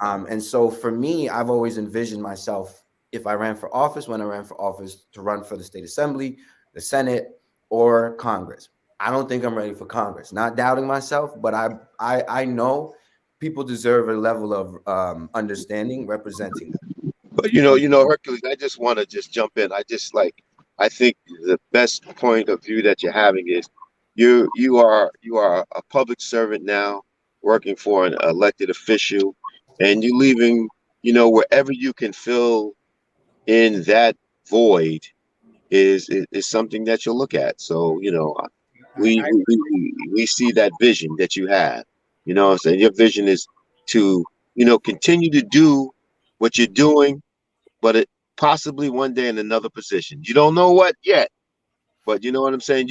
And so for me, I've always envisioned myself, if I ran for office, when I ran for office, to run for the state assembly, the Senate, or Congress. I don't think I'm ready for Congress. Not doubting myself, but I know people deserve a level of understanding representing them. But you know, Hercules, I just want to just jump in. I think the best point of view that you're having is you are a public servant now, working for an elected official, and you're leaving, you know, wherever you can fill in that void is something that you'll look at. So, you know, we see that vision that you have, you know, so your vision is to, you know, continue to do what you're doing, but it possibly one day in another position. You don't know what yet, but you know what I'm saying?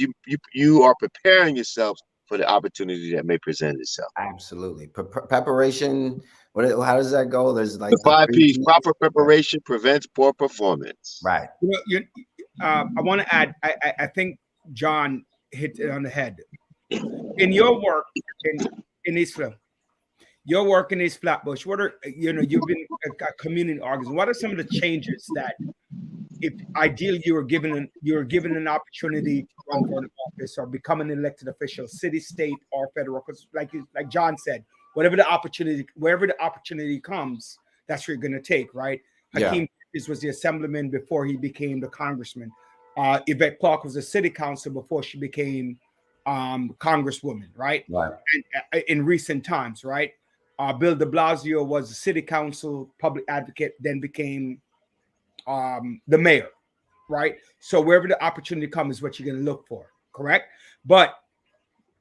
You are preparing yourself for the opportunity that may present itself. Absolutely. Preparation. How does that go? There's like The five P's: 3 Ps. proper preparation prevents poor performance. Right. I want to add. I think John hit it on the head. In your work in East Flatbush, your work in East Flatbush, what are you've been a community organizer. What are some of the changes that, if ideally you were given an opportunity to run for an office or become an elected official, city, state, or federal? Because like John said, wherever the opportunity comes, that's what you're going to take, right? Hakeem was the assemblyman before he became the congressman. Yvette Clarke was a city council before she became congresswoman, right? Right. And in recent times, right? Bill de Blasio was a city council public advocate, then became the mayor, right? So wherever the opportunity comes is what you're going to look for, correct? But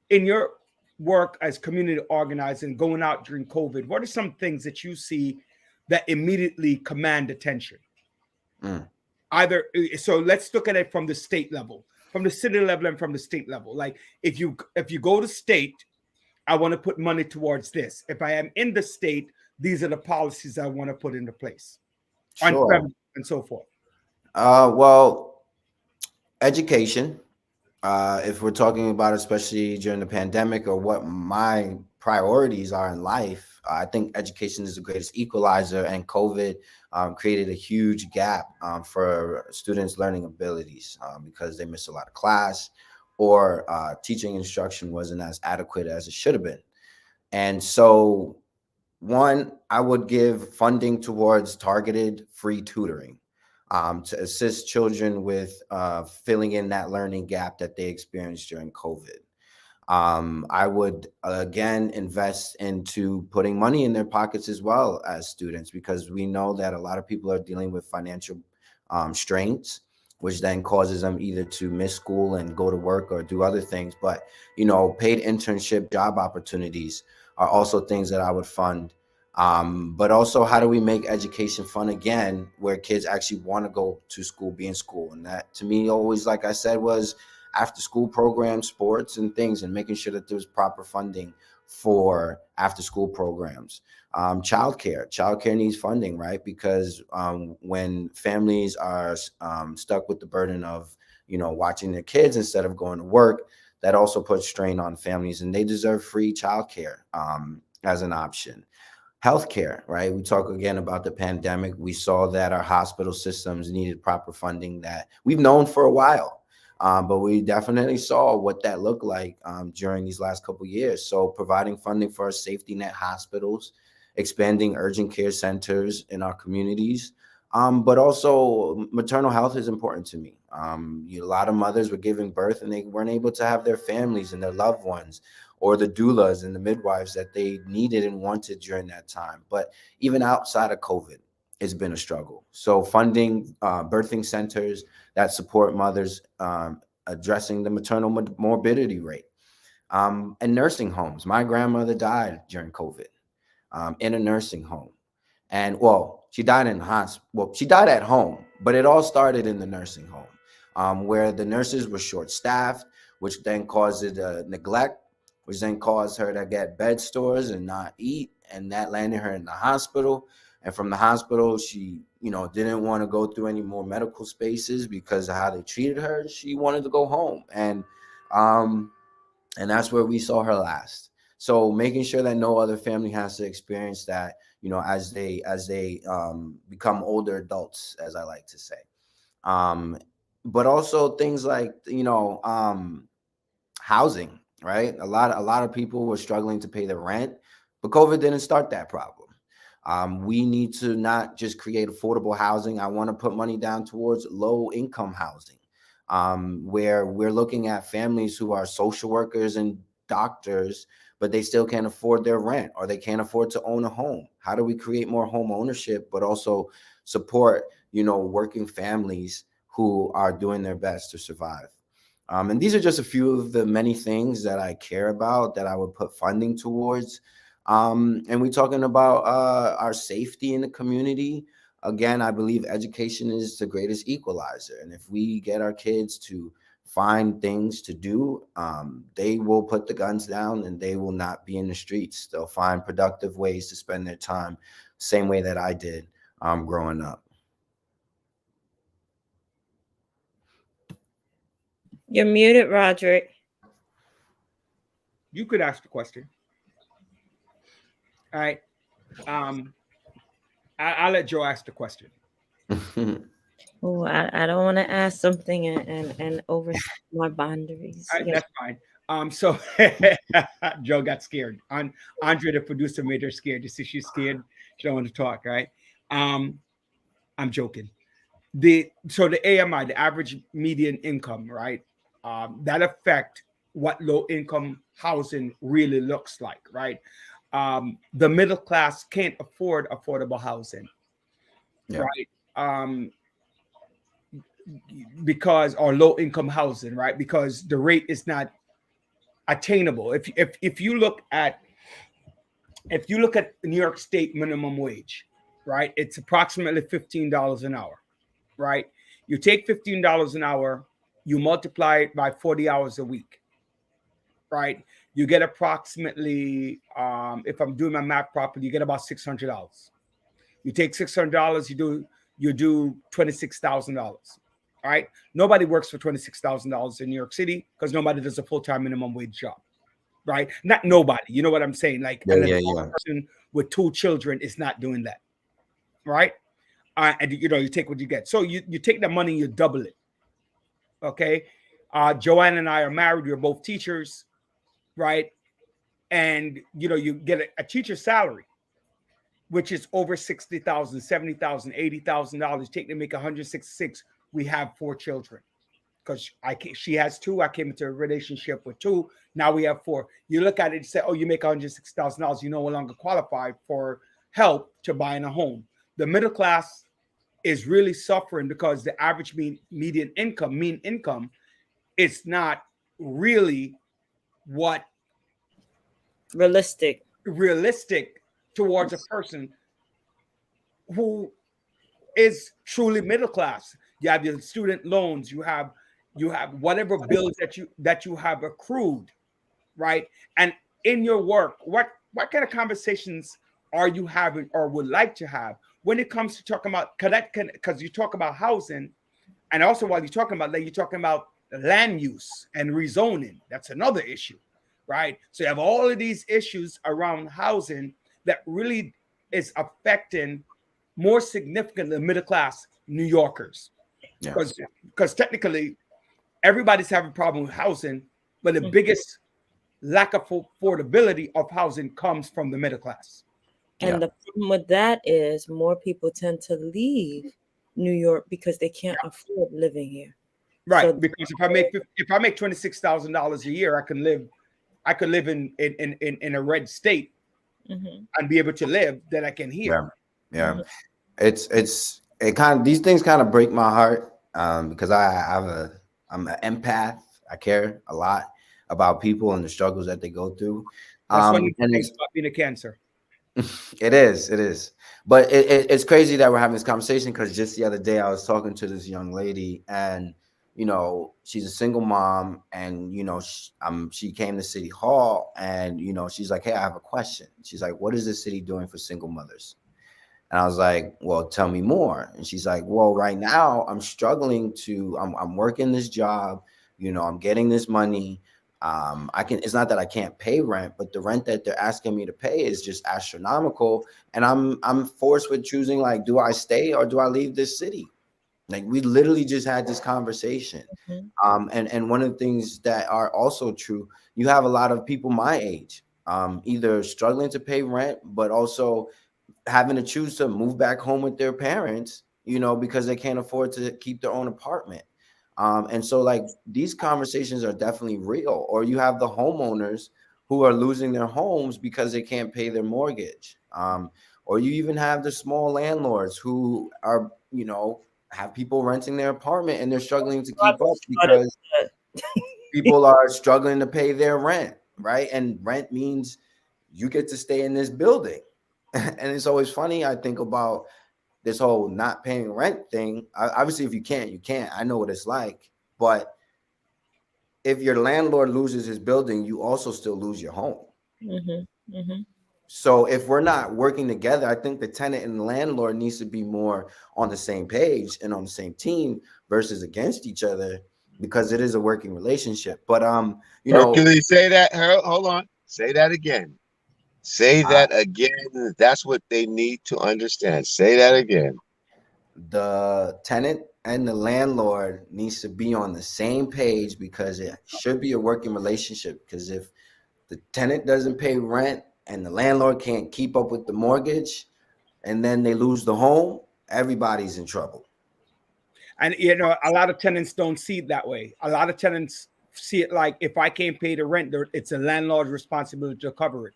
in your work as community organizing, going out during COVID, what are some things that you see that immediately command attention? So let's look at it from the state level, from the city level, and from the state level. Like if you go to state, I want to put money towards this. If I am in the state, these are the policies I want to put into place. Sure. And so forth. Well, education. If we're talking about, especially during the pandemic, or what my priorities are in life, I think education is the greatest equalizer, and COVID created a huge gap for students' learning abilities because they missed a lot of class, or teaching instruction wasn't as adequate as it should have been. And so, one, I would give funding towards targeted free tutoring to assist children with filling in that learning gap that they experienced during COVID. I would, again, invest into putting money in their pockets as well as students, because we know that a lot of people are dealing with financial strains, which then causes them either to miss school and go to work or do other things. But, paid internship job opportunities are also things that I would fund. But also, how do we make education fun again, where kids actually want to go to school, be in school? And that, to me, always, like I said, was after school programs, sports and things, and making sure that there's proper funding for after school programs. Childcare needs funding, right? Because when families are stuck with the burden of, watching their kids instead of going to work, that also puts strain on families, and they deserve free childcare as an option. Healthcare, right? We talk again about the pandemic. We saw that our hospital systems needed proper funding that we've known for a while. But we definitely saw what that looked like during these last couple of years. So providing funding for our safety net hospitals, expanding urgent care centers in our communities. But also maternal health is important to me. A lot of mothers were giving birth and they weren't able to have their families and their loved ones, or the doulas and the midwives that they needed and wanted during that time. But even outside of COVID, it's been a struggle. So funding birthing centers that support mothers, addressing the maternal morbidity rate, and nursing homes. My grandmother died during COVID in a nursing home. And she died in the hospital. Well, she died at home, but it all started in the nursing home, where the nurses were short-staffed, which then caused neglect, which then caused her to get bed sores and not eat, and that landed her in the hospital. And from the hospital, she, didn't want to go through any more medical spaces because of how they treated her. She wanted to go home, and that's where we saw her last. So making sure that no other family has to experience that, as they become older adults, as I like to say. But also things like, housing, right? A lot of people were struggling to pay their rent, but COVID didn't start that problem. We need to not just create affordable housing. I want to put money down towards low income housing, where we're looking at families who are social workers and doctors, but they still can't afford their rent, or they can't afford to own a home. How do we create more home ownership, but also support, working families who are doing their best to survive? And these are just a few of the many things that I care about, that I would put funding towards. And we're talking about our safety in the community. Again, I believe education is the greatest equalizer. And if we get our kids to find things to do, they will put the guns down and they will not be in the streets. They'll find productive ways to spend their time, same way that I did growing up. You're muted, Roderick. You could ask the question. All right. I'll let Joe ask the question. Oh, I don't want to ask something and overstep my boundaries. All right, that's fine. So Joe got scared. Andre, the producer, made her scared. You see, she's scared. She don't want to talk, right? I'm joking. So the AMI, the average median income, right? That affect what low income housing really looks like, right? The middle class can't afford affordable housing, right? Because or low income housing, right? Because the rate is not attainable. If you look at New York State minimum wage, right? It's approximately $15 an hour, right? You take $15 an hour, you multiply it by 40 hours a week, right? You get approximately, if I'm doing my math properly, you get about $600. You take $600, you do $26,000. Right? Nobody works for $26,000 in New York City because nobody does a full-time minimum wage job, right? Not nobody. You know what I'm saying? Like a person with 2 children is not doing that, right? And you take what you get. So you take the money, you double it. Okay. Joanne and I are married. We're both teachers, right? And you get a teacher's salary, which is over $60,000, $70,000, $80,000. Take to make $166,000. We have 4 children because she has 2. I came into a relationship with 2. Now we have 4. You look at it and say, oh, you make $106,000. You no longer qualify for help to buying a home. The middle class is really suffering because the average mean income is not really what realistic towards a person who is truly middle class. You have your student loans, you have whatever bills that you have accrued, right? And in your work, what kind of conversations are you having or would like to have when it comes to talking about because you talk about housing, and also while you're talking about that, you're talking about land use and rezoning. That's another issue, right? So you have all of these issues around housing that really is affecting more significantly the middle class New Yorkers. Because technically everybody's having a problem with housing, but the biggest lack of affordability of housing comes from the middle class. And the problem with that is more people tend to leave New York because they can't afford living here. Right. So because if I make $26,000 a year, I could live in a red state and be able to live that I can here. Yeah. These things kind of break my heart because I'm an empath. I care a lot about people and the struggles that they go through. That's one of the things about being a cancer. It is. But it's crazy that we're having this conversation because just the other day I was talking to this young lady and, she's a single mom and, she came to City Hall and, she's like, hey, I have a question. She's like, what is the city doing for single mothers? And I was like, well, tell me more. And she's like, well, right now I'm struggling I'm working this job, I'm getting this money. It's not that I can't pay rent, but the rent that they're asking me to pay is just astronomical. And I'm forced with choosing, like, do I stay or do I leave this city? Like, we literally just had this conversation. And one of the things that are also true, you have a lot of people my age, either struggling to pay rent, but also having to choose to move back home with their parents, because they can't afford to keep their own apartment. And so, like, these conversations are definitely real. Or you have the homeowners who are losing their homes because they can't pay their mortgage. Or you even have the small landlords who are, have people renting their apartment and they're struggling to keep up because people are struggling to pay their rent, right? And rent means you get to stay in this building. And it's always funny. I think about this whole not paying rent thing. Obviously, if you can't, you can't. I know what it's like. But if your landlord loses his building, you also still lose your home. Mm-hmm. Mm-hmm. So if we're not working together, I think the tenant and the landlord needs to be more on the same page and on the same team versus against each other, because it is a working relationship. But you know, Hercules, say that. Hold on. Say that again. Say that again. That's what they need to understand. Say that again. the tenant and the landlord needs to be on the same page, because it should be a working relationship. Because if the tenant doesn't pay rent and the landlord can't keep up with the mortgage, and then they lose the home, everybody's in trouble. And you know, a lot of tenants don't see it that way. A lot of tenants see it like, if I can't pay the rent, it's a landlord's responsibility to cover it.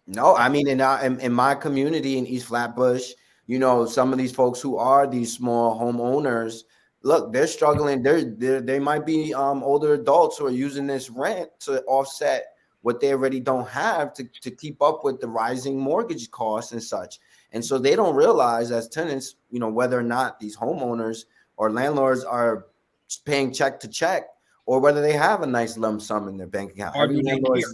No, I mean, in my community in East Flatbush, you know, some of these folks who are these small homeowners, look, they're struggling. They might be older adults who are using this rent to offset what they already don't have to keep up with the rising mortgage costs and such. And so they don't realize, as tenants, you know, whether or not these homeowners or landlords are paying check to check, or whether they have a nice lump sum in their bank account. Or Every do they landlord care?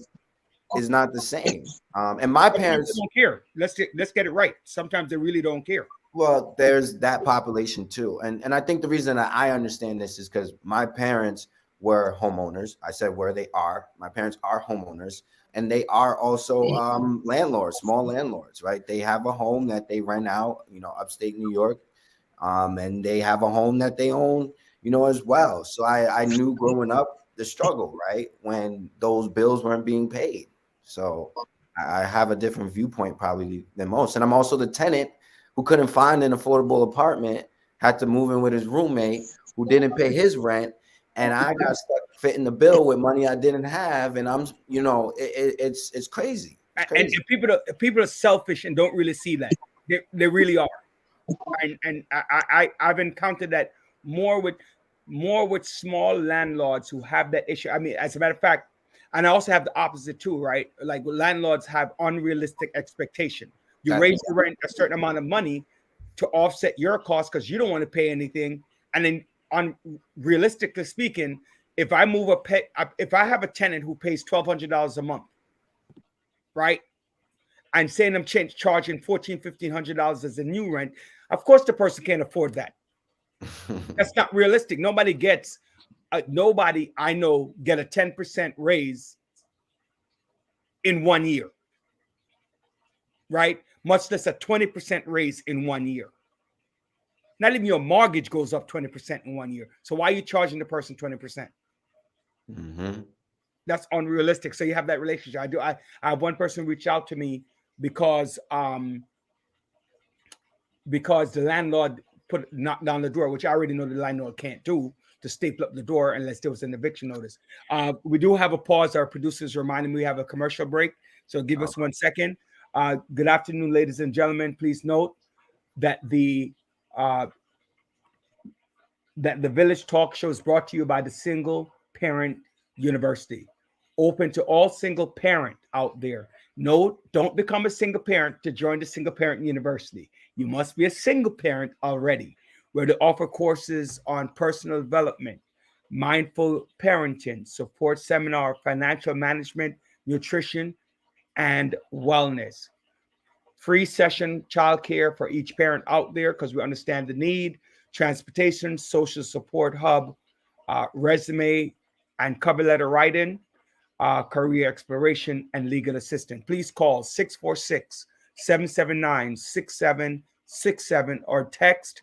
is not the same. And my Sometimes parents, they don't care. Let's get it right. Sometimes they really don't care. well, there's that population too. And I think the reason that I understand this is because my parents were homeowners. I said where they are. My parents are homeowners, and they are also landlords, small landlords, right? They have a home that they rent out, you know, upstate New York. And they have a home that they own, you know, as well. So I knew growing up the struggle, right? When those bills weren't being paid. So I have a different viewpoint probably than most. And I'm also the tenant who couldn't find an affordable apartment, had to move in with his roommate who didn't pay his rent. And I got stuck fitting the bill with money I didn't have. And I'm, you know, it's crazy. It's crazy. And people are selfish and don't really see that. They really are. And I've encountered that more with small landlords who have that issue. I mean, as a matter of fact, and I also have the opposite too, right? Like, landlords have unrealistic expectation. You raise the rent a certain amount of money to offset your costs because you don't want to pay anything. And then, realistically speaking, if I have a tenant who pays $1,200 a month, right? I'm saying I'm charging $1,400, $1,500 as a new rent. Of course, the person can't afford that. That's not realistic. Nobody I know get a 10% raise in 1 year, right? Much less a 20% raise in 1 year. Not even your mortgage goes up 20% in 1 year. So why are you charging the person 20%? Mm-hmm. That's unrealistic. So you have that relationship. I have one person reach out to me because the landlord knocked down the door, which I already know the landlord can't do, to staple up the door unless there was an eviction notice. We do have a pause. Our producers reminded me we have a commercial break, so give us 1 second. Good afternoon, ladies and gentlemen. Please note that the Village Talk Show is brought to you by the Single Parent University, open to all single parent out there. No, don't become a single parent to join the Single Parent University. You must be a single parent already, where they offer courses on personal development, mindful parenting, support seminar, financial management, nutrition, and wellness. Free session childcare for each parent out there, because we understand the need. Transportation, social support hub, resume and cover letter write-in, career exploration, and legal assistance. Please call 646-779-6767 or text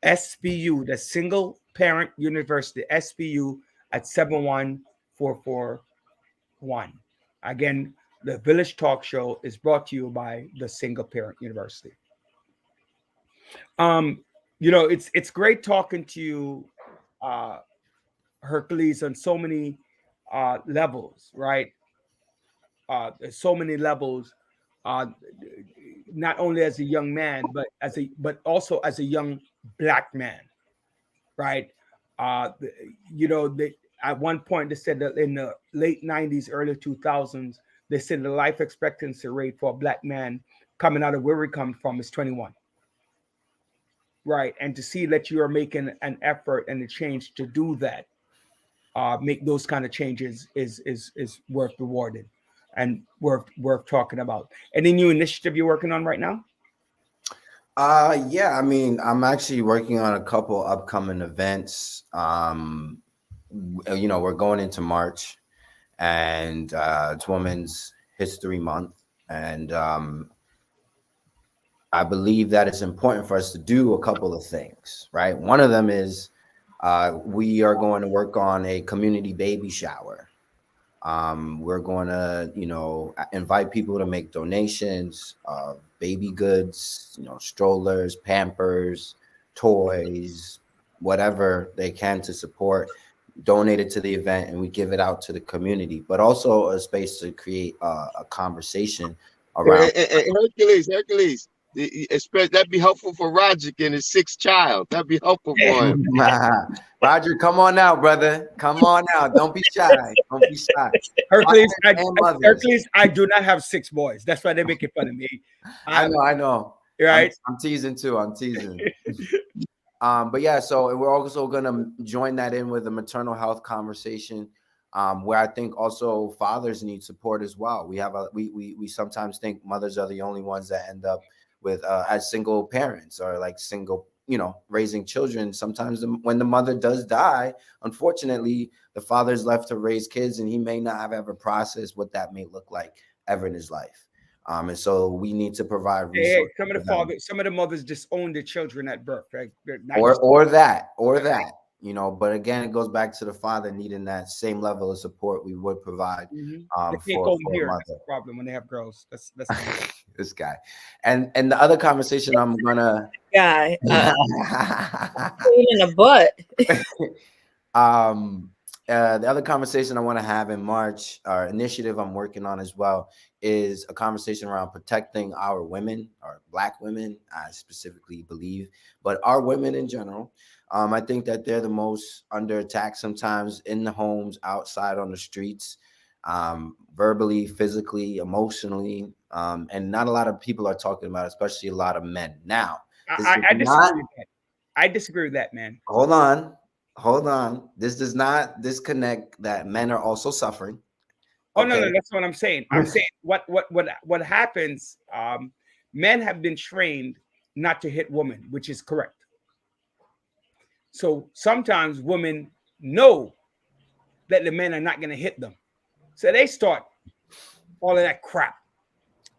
SPU, the Single Parent University, SPU, at 71441. Again, the Village Talk Show is brought to you by the Single Parent University. You know, it's great talking to you, Hercules, on so many levels, right? There's so many levels, not only as a young man, but also as a young Black man, right? You know, at one point they said that in the late 90s, early 2000s, they said the life expectancy rate for a Black man coming out of where we come from is 21. Right. And to see that you are making an effort and a change to do that make those kind of changes is worth rewarding and worth talking about. Any new initiative you're working on right now? Yeah, I mean, I'm actually working on a couple upcoming events. We're going into March, and it's Women's History Month, and I believe that it's important for us to do a couple of things, right? One of them is we are going to work on a community baby shower. We're going to, invite people to make donations of baby goods, strollers, Pampers, toys, whatever they can to support, donate it to the event, and we give it out to the community, but also a space to create a conversation around. Hercules. That'd be helpful for Roger and his sixth child. That'd be helpful for him. Roger, come on out, brother. Come on out. Don't be shy. Don't be shy. Hercules, I do not have 6 boys. That's why they're making fun of me. I know. Right? I'm teasing too. I'm teasing. But yeah, so we're also gonna join that in with a maternal health conversation, where I think also fathers need support as well. We sometimes think mothers are the only ones that end up with as single parents or like single, raising children. Sometimes when the mother does die, unfortunately, the father's left to raise kids, and he may not have ever processed what that may look like ever in his life. And so we need to provide resources. Some of the mothers disown their children at birth, right? Or that. But again, it goes back to the father needing that same level of support we would provide. They can't go here. That's the problem when they have girls. That's this guy. And the other conversation I'm gonna guy in the butt. The other conversation I want to have in March, or initiative I'm working on as well, is a conversation around protecting our women, or Black women, I specifically believe, but our women in general. I think that they're the most under attack sometimes in the homes, outside on the streets, verbally, physically, emotionally, and not a lot of people are talking about it, especially a lot of men. Now, I disagree with that, man. Hold on. This does not disconnect that men are also suffering. Oh, okay. No, that's what I'm saying. I'm saying what happens, men have been trained not to hit women, which is correct. So sometimes women know that the men are not going to hit them. So they start all of that crap.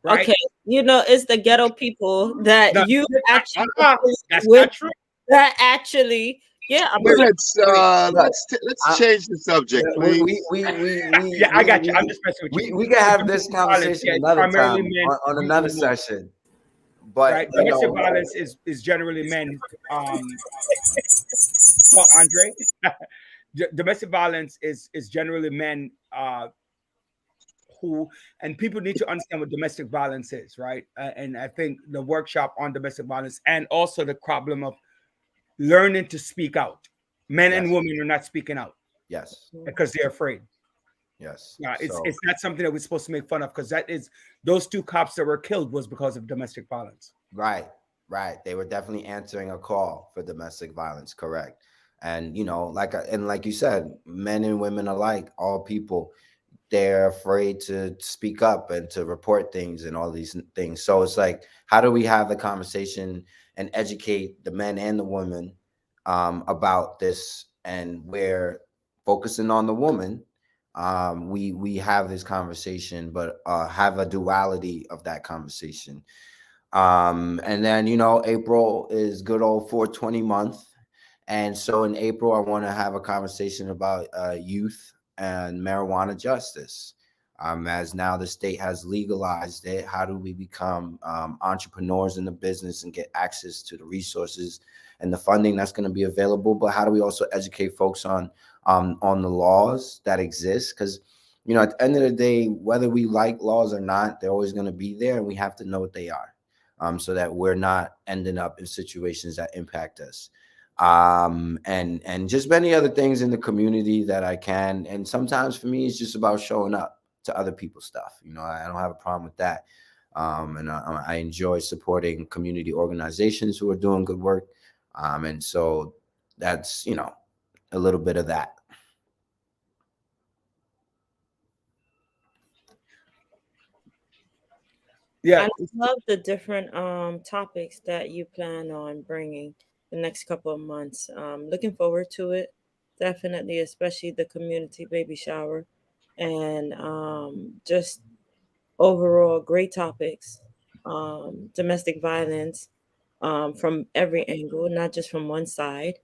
Right? Okay. It's the ghetto people that that's not true. That actually, yeah. Let's change the subject, please. I got you. I'm just messing with you. We can have this conversation another time on another session. But right, domestic violence is generally men. Andre, domestic violence is generally men who, and people need to understand what domestic violence is, right? And I think the workshop on domestic violence, and also the problem of learning to speak out. Men and women are not speaking out. Yes, because they're afraid. Yes. It's not something that we're supposed to make fun of, because those 2 cops that were killed was because of domestic violence. Right. They were definitely answering a call for domestic violence. Correct. And like you said, men and women alike, all people, they're afraid to speak up and to report things and all these things. So it's like, how do we have the conversation and educate the men and the women about this? And we're focusing on the woman. We have this conversation, but have a duality of that conversation. And then, April is good old 420 month. And so in April, I want to have a conversation about youth and marijuana justice. As now the state has legalized it, how do we become entrepreneurs in the business and get access to the resources and the funding that's going to be available? But how do we also educate folks on the laws that exist? Because, at the end of the day, whether we like laws or not, they're always going to be there, and we have to know what they are, so that we're not ending up in situations that impact us. And just many other things in the community that I can. And sometimes for me, it's just about showing up to other people's stuff. I don't have a problem with that. And I enjoy supporting community organizations who are doing good work. And so that's, a little bit of that. Yeah. I love the different topics that you plan on bringing the next couple of months. Looking forward to it. Definitely, especially the community baby shower and just overall great topics. Domestic violence from every angle, not just from one side,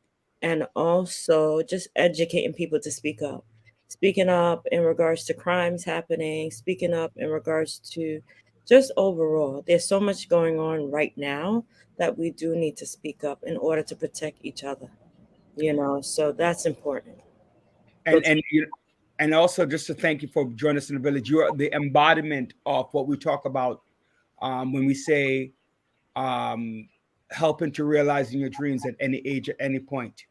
and also just educating people to speak up. Speaking up in regards to crimes happening, speaking up in regards to just overall. There's so much going on right now that we do need to speak up in order to protect each other, so that's important. and and you and also just to thank you for joining us in the village. You are the embodiment of what we talk about when we say helping to realizing your dreams at any age, at any point,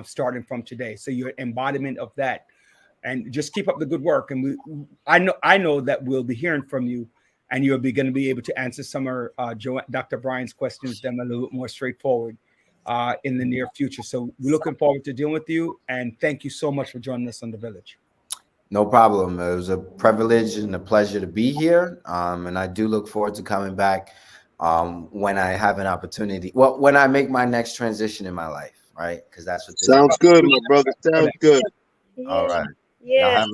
starting from today. So you're embodiment of that, and just keep up the good work. And I know that we'll be hearing from you, and you'll be going to be able to answer some of Dr. Brian's questions, them a little bit more straightforward in the near future. So we're looking forward to dealing with you, and thank you so much for joining us on the village. No problem. It was a privilege and a pleasure to be here. And I do look forward to coming back when I have an opportunity. Well, when I make my next transition in my life, right? Because that's what this Sounds good, my brother. Sounds good. Yeah. All right. Yeah.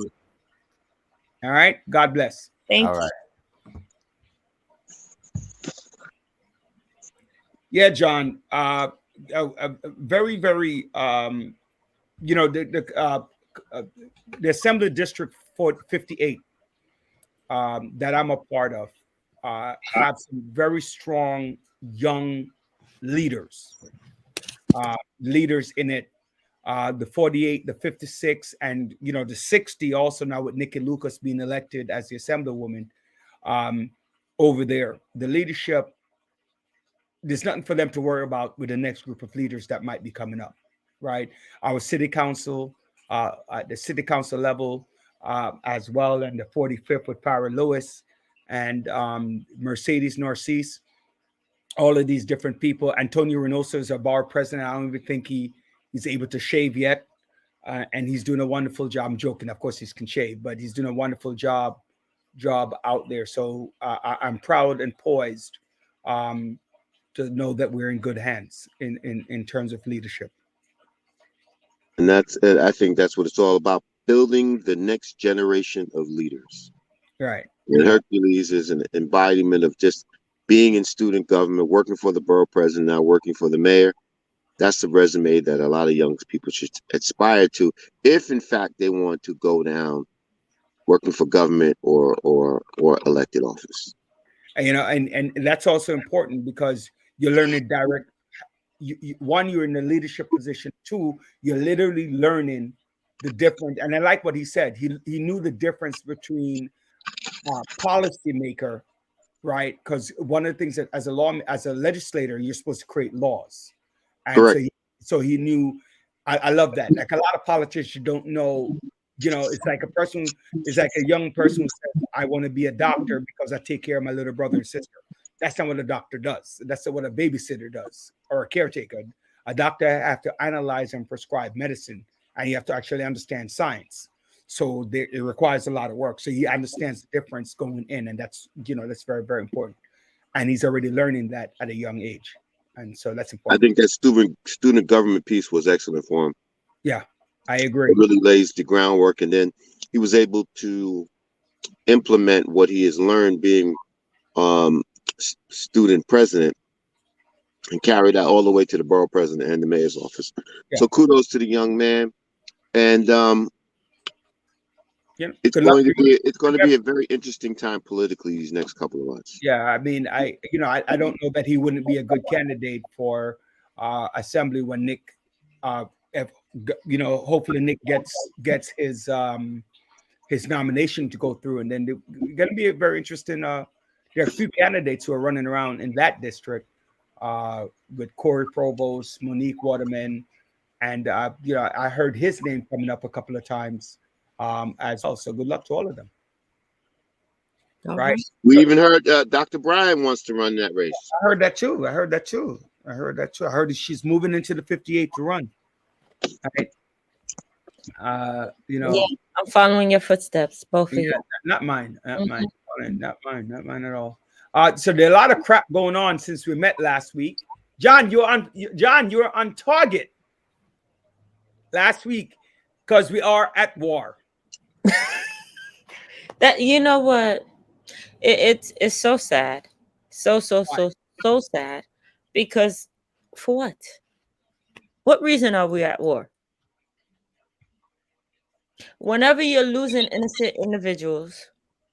All right. God bless. Thank All you. right. Yeah, John. Very, very. The Assembly District 58 that I'm a part of have some very strong young leaders in it. The 48, the 56, and the 60 also now with Nikki Lucas being elected as the Assemblywoman over there. The leadership, there's nothing for them to worry about with the next group of leaders that might be coming up, right? Our city council, at the city council level as well, and the 45th with Farrah Lewis and Mercedes Narcisse, all of these different people. Antonio Reynoso is our bar president. I don't even think he's able to shave yet. And he's doing a wonderful job. I'm joking. Of course, he can shave, but he's doing a wonderful job out there. So I'm proud and poised to know that we're in good hands in terms of leadership. And I think that's what it's all about, building the next generation of leaders. Right. And Hercules is an embodiment of just being in student government, working for the borough president, now working for the mayor. That's the resume that a lot of young people should aspire to, if in fact they want to go down working for government or elected office. And that's also important because you're learning direct. One, you're in a leadership position. Two, you're literally learning the difference. And I like what he said. He knew the difference between policymaker, right? Because one of the things that as a legislator, you're supposed to create laws. And correct. So he knew. I love that. Like a lot of politicians don't know. It's like a young person who says, I want to be a doctor because I take care of my little brother and sister. That's not what a doctor does. That's not what a babysitter does or a caretaker. A doctor has to analyze and prescribe medicine, and you have to actually understand science. So it requires a lot of work. So he understands the difference going in, and that's very, very important. And he's already learning that at a young age, and so that's important. I think that student government piece was excellent for him. Yeah, I agree. It really lays the groundwork, and then he was able to implement what he has learned being student president and carry that all the way to the borough president and the mayor's office. Yeah. So kudos to the young man, and it's going to be a very interesting time politically these next couple of months. Yeah, I mean, I don't know that he wouldn't be a good candidate for assembly when Nick, hopefully Nick gets his nomination to go through, and then it's going to be a very interesting. There are a few candidates who are running around in that district with Corey Provost, Monique Waterman, and I heard his name coming up a couple of times as well. So good luck to all of them. Right? We even heard Dr. Brian wants to run that race. I heard that too. I heard that she's moving into the 58 to run. Right? Yeah, I'm following your footsteps, both of you. Not mine. Not mine at all. So there's a lot of crap going on since we met last week. John, you're on target last week because we are at war. That, you know what? It's so sad. So sad. Because for what? What reason are we at war? Whenever you're losing innocent individuals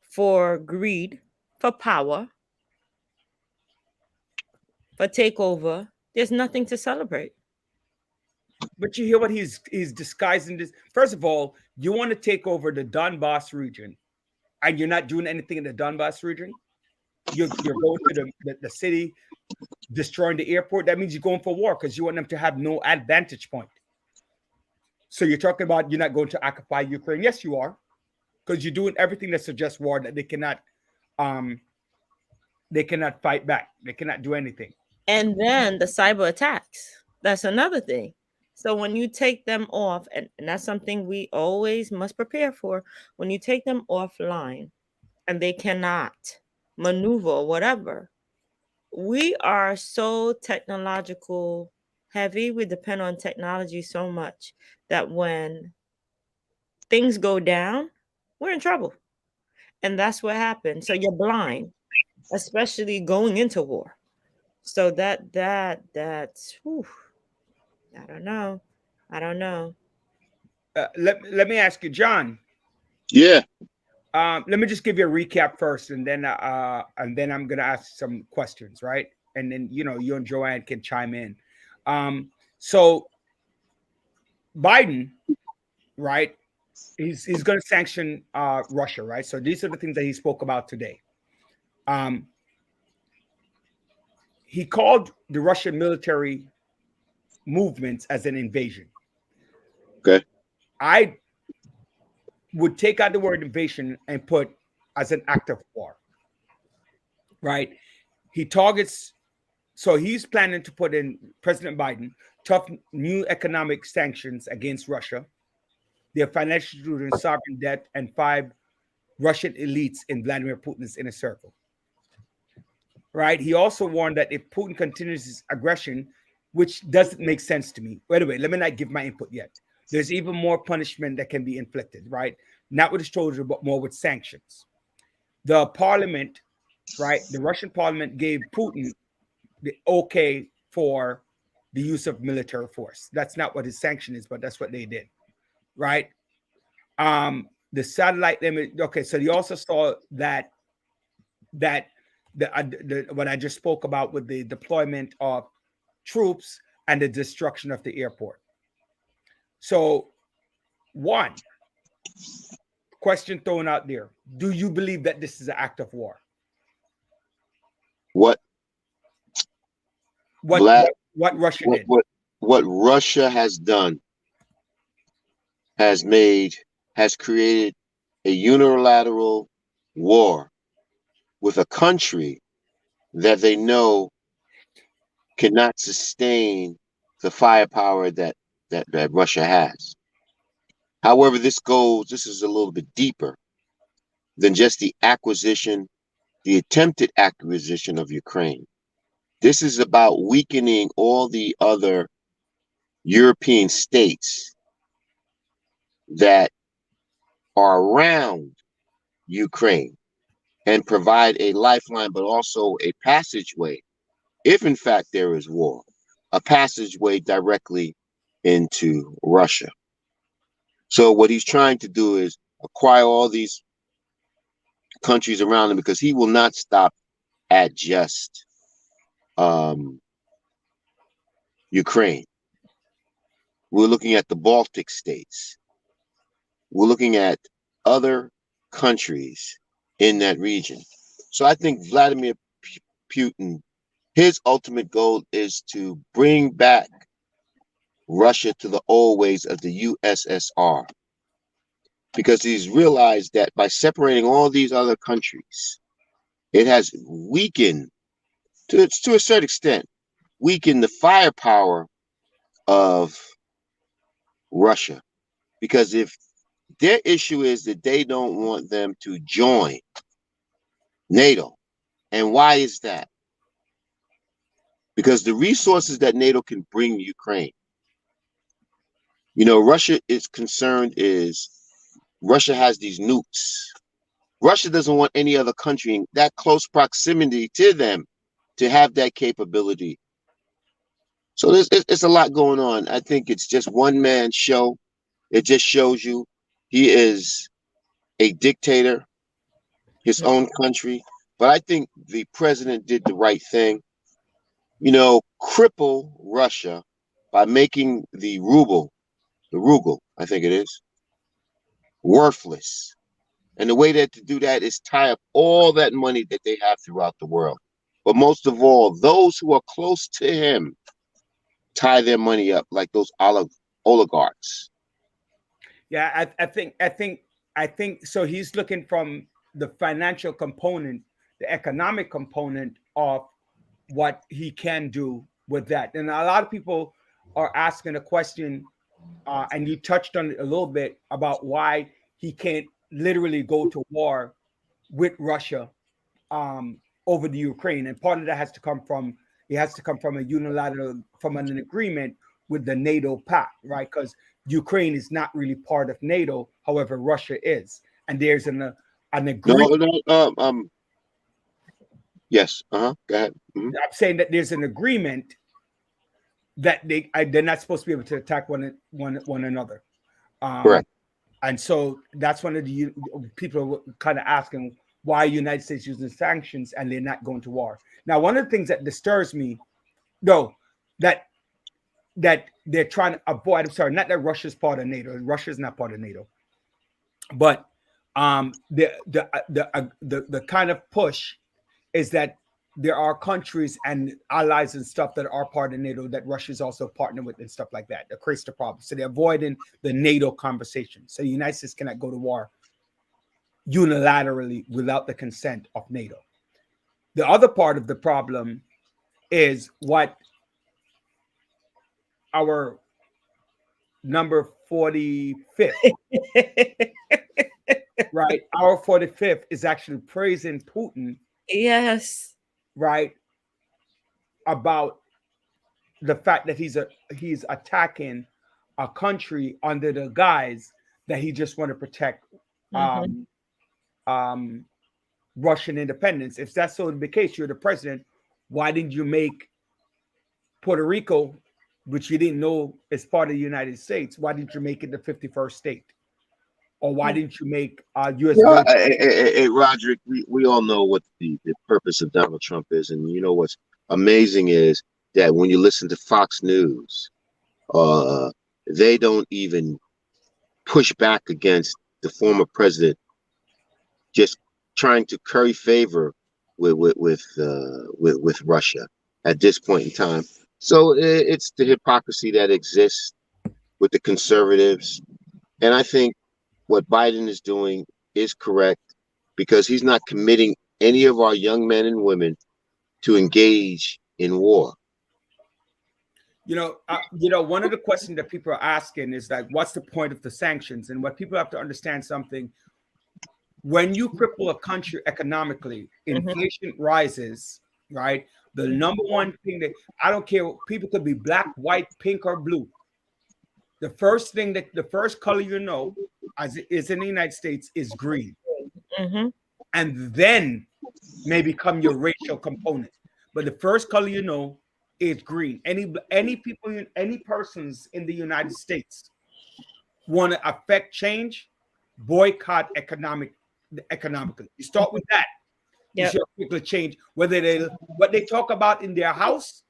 for greed, for power, for takeover, there's nothing to celebrate. But you hear what he's disguising this. First of all, you want to take over the Donbass region, and you're not doing anything in the Donbass region. You're going to the city, destroying the airport. That means you're going for war because you want them to have no advantage point. So you're talking about you're not going to occupy Ukraine. Yes, you are, because you're doing everything that suggests war, that they cannot fight back. They cannot do anything. And then the cyber attacks. That's another thing. So when you take them off, and that's something we always must prepare for, when you take them offline and they cannot maneuver or whatever, we are so technological heavy. We depend on technology so much that when things go down, we're in trouble. And that's what happens. So you're blind, especially going into war. So that's whew, I don't know. Let me ask you, John. Yeah. Let me just give you a recap first, and then I'm gonna ask some questions, right? And then you and Joanne can chime in. So Biden, right? He's going to sanction Russia, right? So these are the things that he spoke about today. He called the Russian military movements as an invasion. Okay. I would take out the word invasion and put as an act of war, right? He targets, so he's planning to put in, President Biden, tough new economic sanctions against Russia, their financial and sovereign debt, and 5 Russian elites in Vladimir Putin's inner circle. Right? He also warned that if Putin continues his aggression, which doesn't make sense to me. By the way, let me not give my input yet. There's even more punishment that can be inflicted, right? Not with exposure, but more with sanctions. The parliament, right? The Russian parliament gave Putin the okay for the use of military force. That's not what his sanction is, but that's what they did, right? The satellite limit. Okay, so you also saw that what I just spoke about with the deployment of troops and the destruction of the airport. So, one question thrown out there: do you believe that this is an act of war? What Russia did? What Russia has done has created a unilateral war with a country that they know cannot sustain the firepower that Russia has. However, this is a little bit deeper than just the attempted acquisition of Ukraine. This is about weakening all the other European states that are around Ukraine and provide a lifeline, but also a passageway, if in fact there is war, a passageway directly into Russia. So what he's trying to do is acquire all these countries around him, because he will not stop at just Ukraine. We're looking at the Baltic states. We're looking at other countries in that region. So I think Vladimir Putin, his ultimate goal is to bring back Russia to the old ways of the USSR, because he's realized that by separating all these other countries, it has weakened, to a certain extent, weakened the firepower of Russia. Because if their issue is that they don't want them to join NATO, And why is that? Because the resources that NATO can bring Ukraine, Russia is concerned is Russia has these nukes. Russia doesn't want any other country in that close proximity to them to have that capability. So it's a lot going on. I think it's just one man show. It just shows you he is a dictator, his own country. But I think the president did the right thing. Cripple Russia by making the ruble, I think it is, worthless. And the way that to do that is tie up all that money that they have throughout the world. But most of all, those who are close to him tie their money up like those oligarchs. Yeah, I think so. He's looking from the financial component, the economic component of what he can do with that. And a lot of people are asking a question, and you touched on it a little bit about why he can't literally go to war with Russia over the Ukraine. And part of that has to come from a unilateral, from an agreement with the NATO pact, right? Because Ukraine is not really part of NATO, however, Russia is, and there's an agreement. Yes. Go ahead. I'm saying that there's an agreement that they're not supposed to be able to attack one another. Correct. And so that's one of the people kind of asking why the United States using sanctions and they're not going to war. Now, one of the things that disturbs me, though, that they're trying to avoid. I'm sorry, not that Russia's part of NATO. Russia is not part of NATO, but the kind of push is that there are countries and allies and stuff that are part of NATO that Russia is also partnered with and stuff like that. That creates the problem. So they're avoiding the NATO conversation. So the United States cannot go to war unilaterally without the consent of NATO. The other part of the problem is what our number 45th, right? Our 45th is actually praising Putin. Yes. Right, about the fact that he's attacking a country under the guise that he just want to protect Russian independence. If that's so the case, you're the president. Why didn't you make Puerto Rico, which you didn't know is part of the United States? Why didn't you make it the 51st state? Or why didn't you make U.S. Roderick, we all know what the purpose of Donald Trump is. And you know what's amazing is that when you listen to Fox News, they don't even push back against the former president just trying to curry favor with Russia at this point in time. So it's the hypocrisy that exists with the conservatives. And I think what Biden is doing is correct because he's not committing any of our young men and women to engage in war. One of the questions that people are asking is like, what's the point of the sanctions? And what people have to understand something, when you cripple a country economically, inflation rises, right? The number one thing that I don't care, people could be black, white, pink, or blue. The first color as it is in the United States is green. And then maybe come your racial component. But the first color is green. Any persons in the United States want to affect change, boycott economically. You start with that. You should quickly change. What they talk about in their house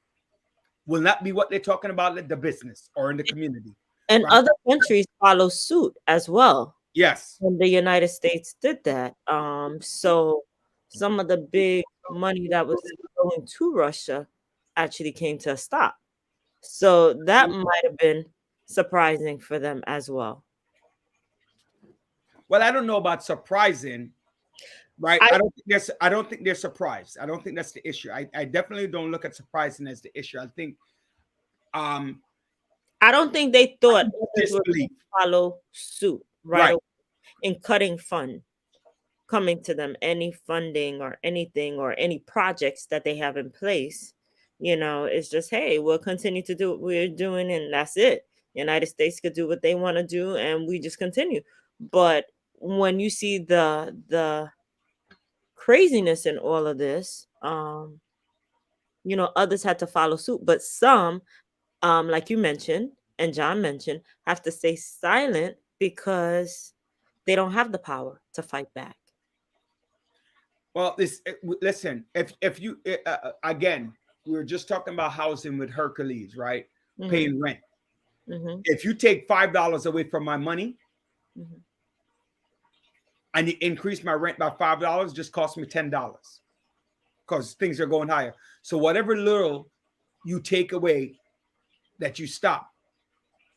will not be what they're talking about at the business or in the community. And other countries follow suit as well. Yes. When the United States did that. So some of the big money that was going to Russia actually came to a stop. So that might have been surprising for them as well. Well, I don't know about surprising, right? I don't think they're surprised. I don't think that's the issue. I definitely don't look at surprising as the issue. I think I don't think they thought they would follow suit right away in cutting funds. coming to them, any funding or anything or any projects that they have in place. It's just, hey, we'll continue to do what we're doing, and that's it. United States could do what they want to do, and we just continue. But when you see the craziness in all of this, others had to follow suit, but some, like you mentioned and John mentioned, have to stay silent because they don't have the power to fight back. Well, listen, if you again, we were just talking about housing with Hercules, right? Mhm. Paying rent. Mhm. If you take $5 away from my money, Mhm. and you increase my rent by $5, just cost me $10 because things are going higher. So whatever little you take away, that you stop.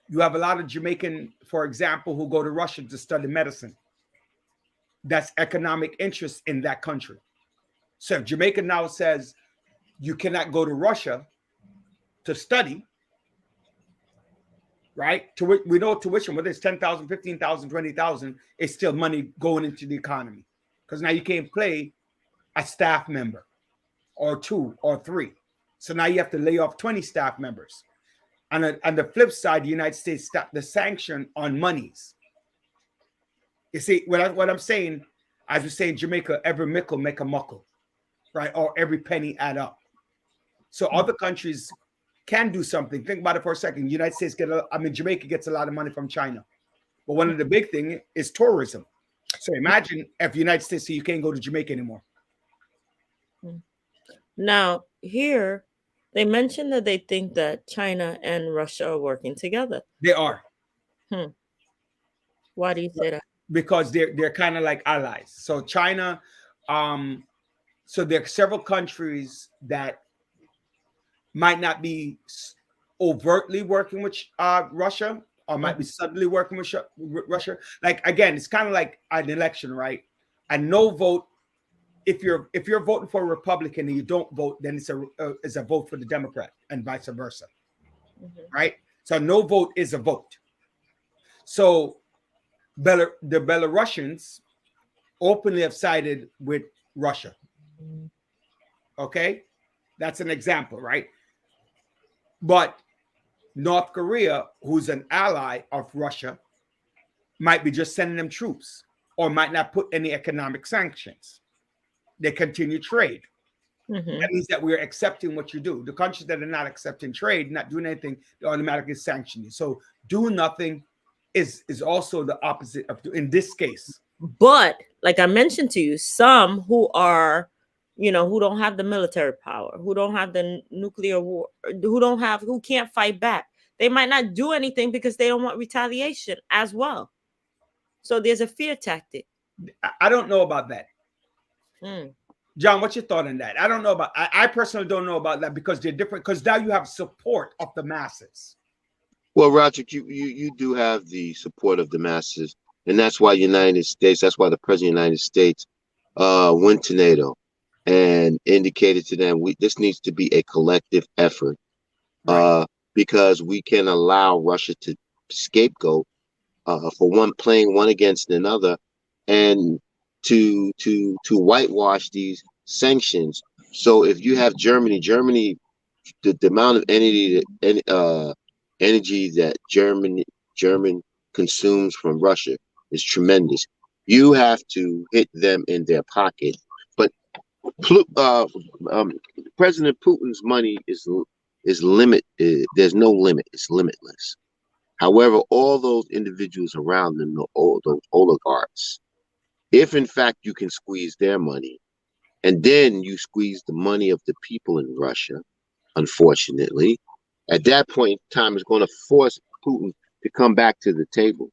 You have a lot of Jamaican, for example, who go to Russia to study medicine. That's economic interest in that country. So if Jamaica now says you cannot go to Russia to study, right? We know tuition, whether it's 10,000, 15,000, 20,000, it's still money going into the economy. Because now you can't play a staff member or 2 or 3. So now you have to lay off 20 staff members. On the flip side, the United States stopped the sanction on monies. You see, what I'm saying, as we say in Jamaica, every mickle make a muckle, right? Or every penny add up. So other countries can do something. Think about it for a second. United States Jamaica gets a lot of money from China. But one of the big things is tourism. So imagine if the United States, so you can't go to Jamaica anymore. Now, here, they mentioned that they think that China and Russia are working together. They are. Why do you say that? Because they're kind of like allies. So China, so there are several countries that might not be overtly working with Russia, or might be subtly working with Russia. Like, again, it's kind of like an election, right? A no vote. If you're voting for a Republican and you don't vote, then it's a vote for the Democrat, and vice versa, right? So no vote is a vote. So the Belarusians openly have sided with Russia. Okay, that's an example, right? But North Korea, who's an ally of Russia, might be just sending them troops, or might not put any economic sanctions. They continue trade. That means that we're accepting what you do. The countries that are not accepting trade, not doing anything, they automatically sanction you. So doing nothing is also the opposite of in this case. But like I mentioned to you, some who are, who don't have the military power, who don't have the nuclear war, who can't fight back, they might not do anything because they don't want retaliation as well. So there's a fear tactic. I don't know about that. John, what's your thought on that? I don't know about. I personally don't know about that because they're different. Because now you have support of the masses. Well, Roger, you do have the support of the masses, and that's why that's why the president of the United States went to NATO and indicated to them this needs to be a collective effort, because we can allow Russia to scapegoat for playing one against another, and to whitewash these sanctions. So if you have Germany, the amount of energy that German consumes from Russia is tremendous. You have to hit them in their pocket. But President Putin's money is limited. There's no limit. It's limitless. However, all those individuals around them, those oligarchs, if in fact you can squeeze their money, and then you squeeze the money of the people in Russia, unfortunately, at that point in time, it's going to force Putin to come back to the table.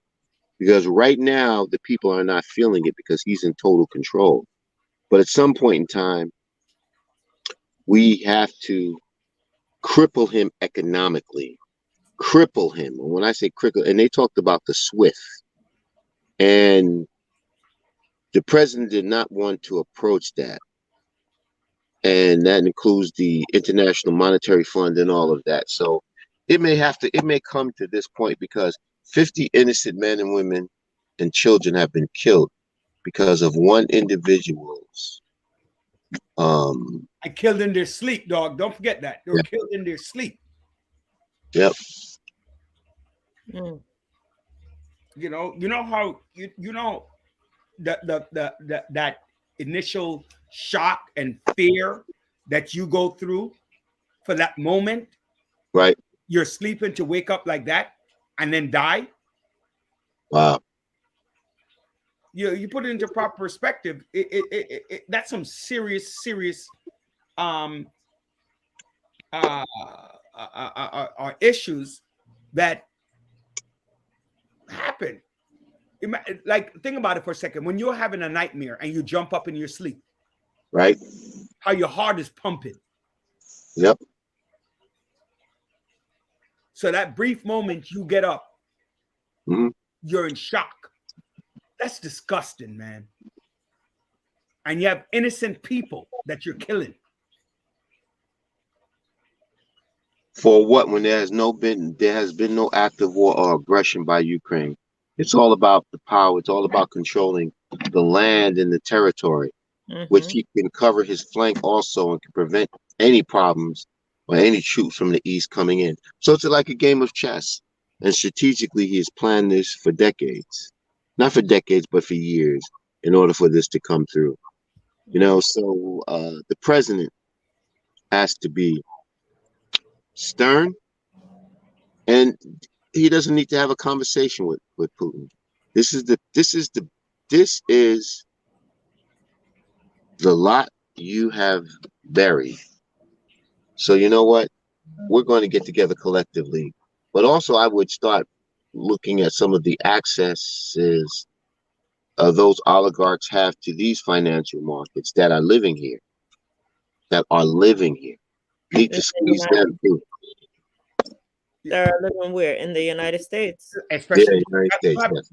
Because right now, the people are not feeling it because he's in total control. But at some point in time, we have to cripple him economically. Cripple him. And when I say cripple, and they talked about the SWIFT. And the president did not want to approach that. And that includes the International Monetary Fund and all of that. So it may come to this point because 50 innocent men and women and children have been killed because of one individual's I killed in their sleep, dog. Don't forget that. They were killed in their sleep. yep. Mm. You know how you know that initial shock and fear that you go through for that moment. Right. You're sleeping to wake up like that and then die. Wow. You put it into proper perspective. That's some serious issues that happen. Like, think about it for a second. When you're having a nightmare and you jump up in your sleep, Right. how your heart is pumping. Yep. So that brief moment you get up, Mhm. you're in shock. That's disgusting, man. And you have innocent people that you're killing. For what? When there has been no active war or aggression by Ukraine. It's all about the power. It's all about controlling the land and the territory, which he can cover his flank also and can prevent any problems or any troops from the east coming in. So it's like a game of chess. And strategically, he has planned this for decades. Not for decades, but for years, in order for this to come through. So the president has to be stern, and he doesn't need to have a conversation with Putin. This is the lot you have buried. So you know what? We're going to get together collectively. But also, I would start looking at some of the accesses those oligarchs have to these financial markets that are living here. Need to squeeze them too. They're living where? In the United States. Especially United States, yes.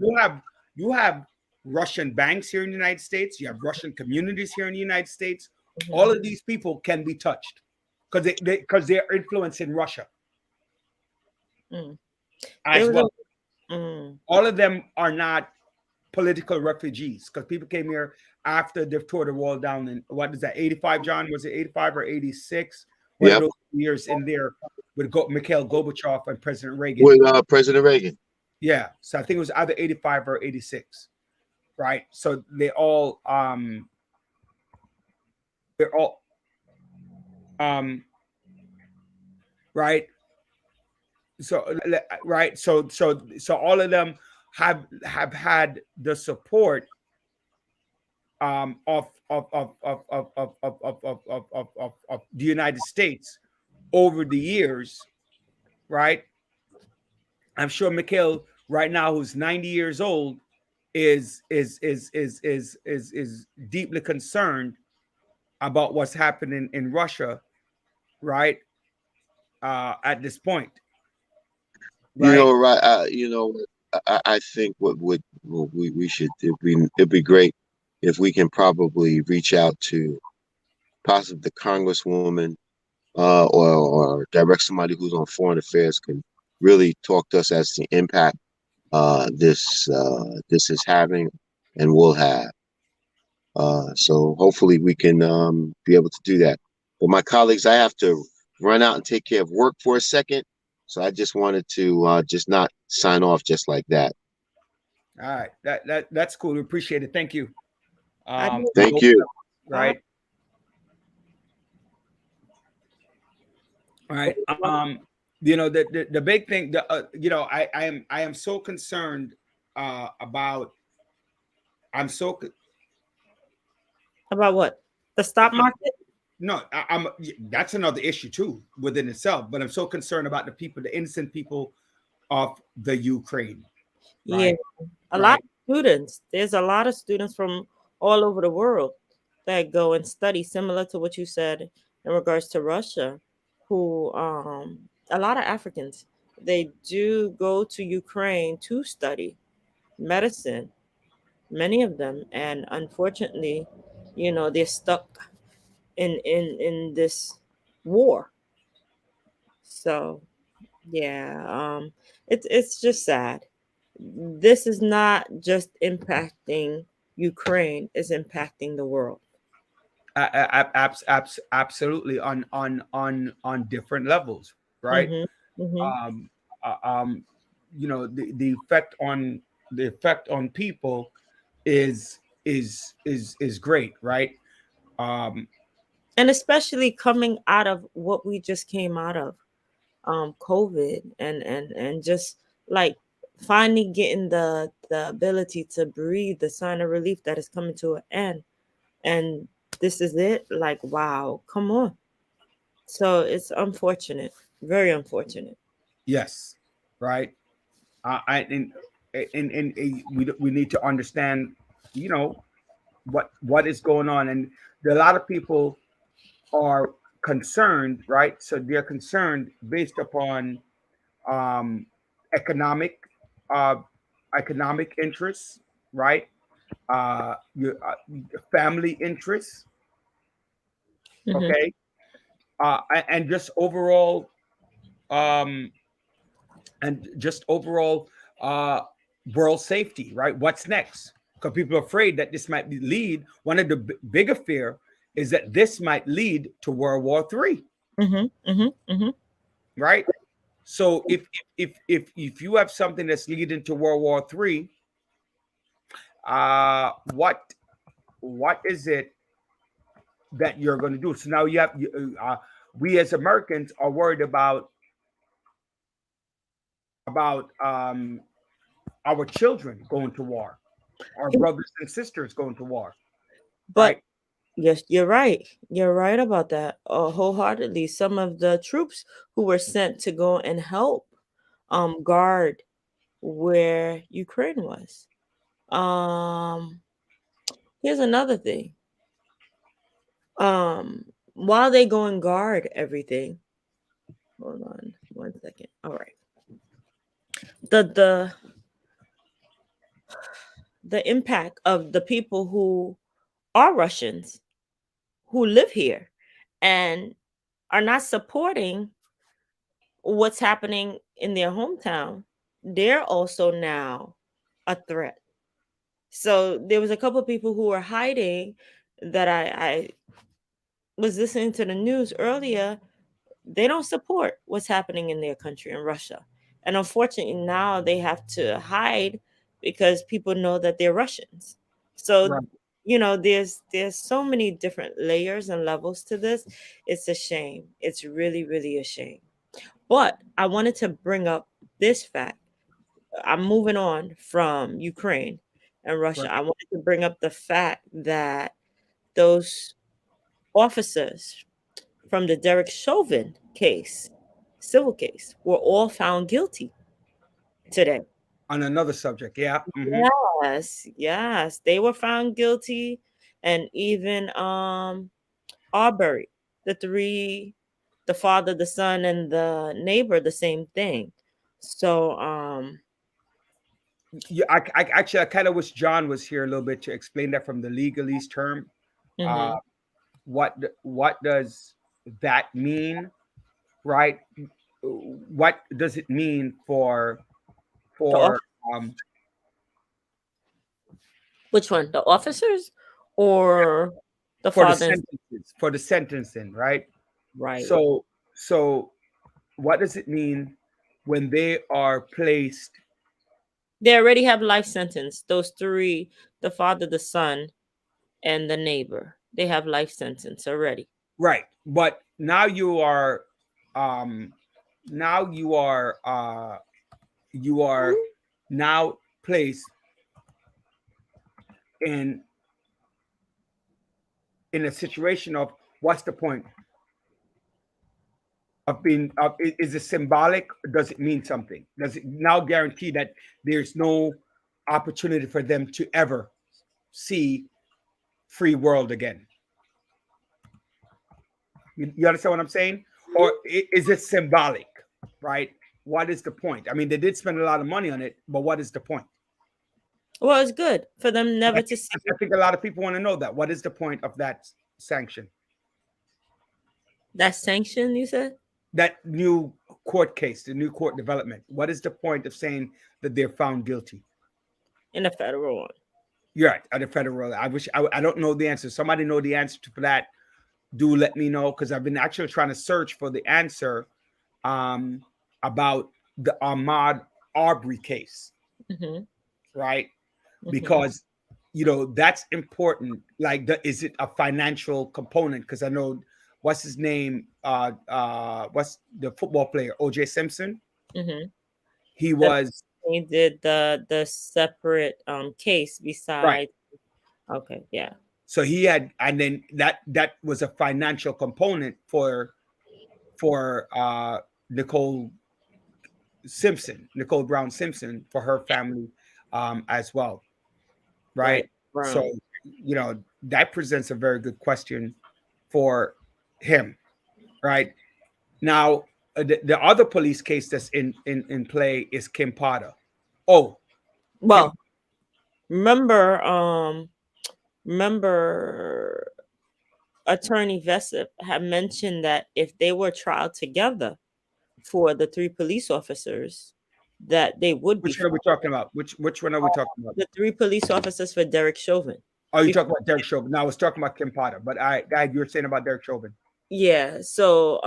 you have Russian banks here in the United States. You have Russian communities here in the United States. All of these people can be touched because they're influencing Russia as well. All of them are not political refugees because people came here after they tore the wall down in, what is that, 85, John? Was it 85 or 86? One of those years in there with Mikhail Gorbachev and President Reagan. With President Reagan. Yeah. So I think it was either 85 or 86. Right. So they're all right. So right. So all of them have had the support of the United States over the years, right? I'm sure Mikhail right now, who's 90 years old, is deeply concerned about what's happening in Russia, right? At this point, right? I think what we should, it'd be great if we can probably reach out to possibly the Congresswoman or direct somebody who's on foreign affairs can really talk to us as to the impact this is having and will have. So hopefully we can be able to do that. But my colleagues, I have to run out and take care of work for a second. So I just wanted to just not sign off just like that. All right, that's cool. We appreciate it. Thank you. Thank you. Right. All right. The big thing, I am so concerned about. About what? The stock market? No, that's another issue too within itself. But I'm so concerned about the people, the innocent people of the Ukraine. Right? Yeah, a lot of students. There's a lot of students from all over the world that go and study, similar to what you said in regards to Russia, who a lot of Africans, they do go to Ukraine to study medicine, many of them, and unfortunately, they're stuck in this war. So it's just sad. This is not just impacting Ukraine is impacting the world. Absolutely, on different levels, right? Mm-hmm. Mm-hmm. The effect on people is great, right? And especially coming out of what we just came out of, COVID, and just like finally getting the ability to breathe, the sign of relief that is coming to an end, and this is it. Like, wow, come on. So it's unfortunate, very unfortunate. Yes, right. I and we need to understand, what is going on, and a lot of people are concerned, right? So they're concerned based upon um, economic uh, economic interests, right? Your family interests, Mhm. okay, and just overall, um, uh, world safety, right? What's next? Because people are afraid that this might lead. One of the bigger fear is that this might lead to World War III, Mhm. Mhm. Mhm. right? So if you have something that's leading to World War III, what is it that you're going to do? So now we as Americans are worried about our children going to war, our brothers and sisters going to war, But right? yes, you're right. You're right about that. Wholeheartedly. Some of the troops who were sent to go and help guard where Ukraine was. Um Here's another thing. While they go and guard everything, hold on 1 second. All right. The the impact of the people who are Russians who live here and are not supporting what's happening in their hometown, they're also now a threat. So there was a couple of people who were hiding that I was listening to the news earlier. They don't support what's happening in their country in Russia. And unfortunately now they have to hide because people know that they're Russians. So Right. there's so many different layers and levels to this. It's a shame. It's really, really a shame. But I wanted to bring up this fact. I'm moving on from Ukraine and Russia. Right. I wanted to bring up the fact that those officers from the Derek Chauvin case, civil case, were all found guilty today. On another subject, yeah. Yes, yes, they were found guilty, and even Arbery, the three, the father, the son, and the neighbor, the same thing. So Yeah, I actually I kind of wish John was here a little bit to explain that from the legalese term. Uh, mhm. what does that mean, right? What does it mean for the off- for um which one, the officers or the for the father? sentences, for the sentencing, right? Right. So what does it mean when they are placed, They already have life sentence. Those three, the father, the son, and the neighbor, they have life sentence already. right? But now um you are now placed in a situation of what's the point of being is it symbolic? Does it mean something? Does it now guarantee that there's no opportunity for them to ever see free world again? You understand what I'm saying? Or is it symbolic, right? What is the point? I mean, they did spend a lot of money on it, but what is the point? Well, it's good for them I never think, to see I think a lot of people want to know that. What is the point of that sanction? that sanction, you said? That new court case, the new court development. What is the point of saying that they're found guilty? In the federal one. You're right, at the federal. I wish I don't know the answer. Somebody know the answer to that. Do let me know, because I've been actually trying to search for the answer about the Ahmaud Arbery case, Mhm, right? mhm. Because that's important. Like, is it a financial component? Because I know what's his name? What's the football player? O.J. Simpson. Mhm. He That's was They did the separate case right. beside. Okay, yeah. So he had, and then that was a financial component for Nicole Brown Simpson, for her family as well, right? Right. Brown. So that presents a very good question for him, right? Now the other police case that's in play is Kim Potter. Oh, Kim, Well, remember Attorney Jessup had mentioned that if they were tried together for the 3 police officers, that they would be which one are we talking about? Which one are we talking about? the 3 police officers for Derek Chauvin. Oh, you Bef- talking about Derek Chauvin? No, I was talking about Kim Potter, but you were saying about Derek Chauvin. Yeah. So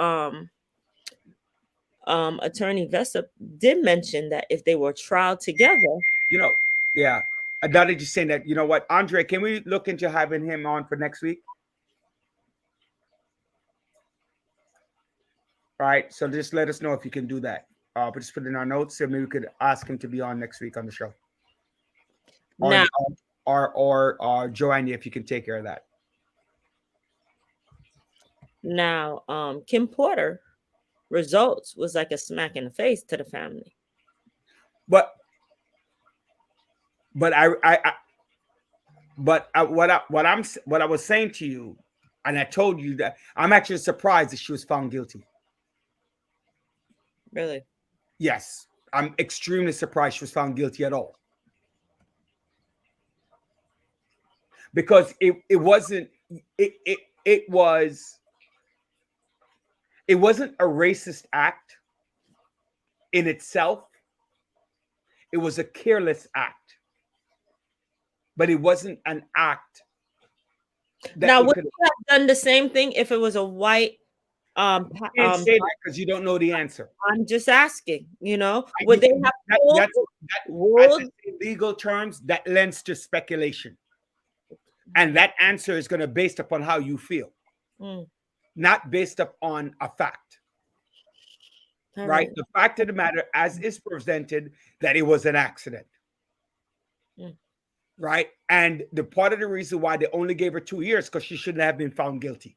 Attorney Jessup did mention that if they were tried together, Yeah. Now that you're saying that, you know what, Andre, can we look into having him on for next week? All right. So just let us know if you can do that. But just put it in our notes, so maybe we could ask him to be on next week on the show. now Or Joanne, if you can take care of that. Kim Porter results was like a smack in the face to the family. But what I was saying to you, and I told you that I'm actually surprised that she was found guilty. Really? Yes, I'm extremely surprised she was found guilty at all, because it wasn't a racist act in itself. It was a careless act, but it wasn't an act. Now, would you have done the same thing if it was a white? You can't say that because you don't know the answer. I'm just asking. Would they have that's legal terms that lends to speculation, and that answer is going to be based upon how you feel, not based upon a fact. Right? The fact of the matter, as is presented, that it was an accident. Right? And the part of the reason why they only gave her 2 years, because she shouldn't have been found guilty.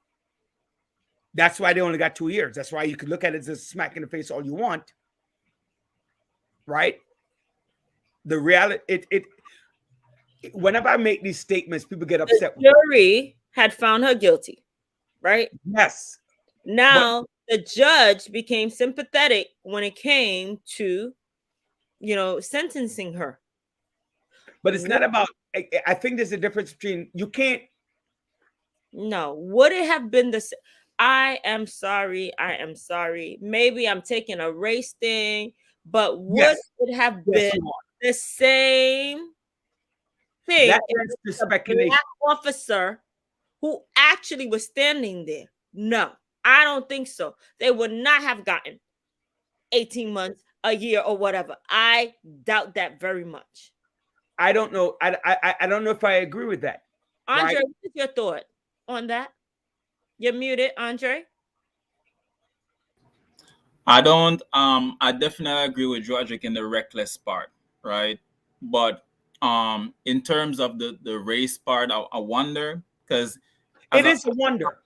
That's why they only got 2 years. That's why you could look at it as a smack in the face all you want. Right? The reality, whenever I make these statements, people get upset. The jury had found her guilty, right? Yes. Now the judge became sympathetic when it came to, sentencing her. But it's not about, I think there's a difference between, you can't. No, would it have been the same? I am sorry. Maybe I'm taking a race thing, but would it have been the same thing? That is the speculation. Black officer who actually was standing there. No, I don't think so. They would not have gotten 18 months, a year, or whatever. I doubt that very much. I don't know. I don't know if I agree with that. Andre, what's your thought on that? You're muted, Andre. I don't. I definitely agree with Roderick in the reckless part, right? But in terms of the race part, I wonder, because it is a wonder.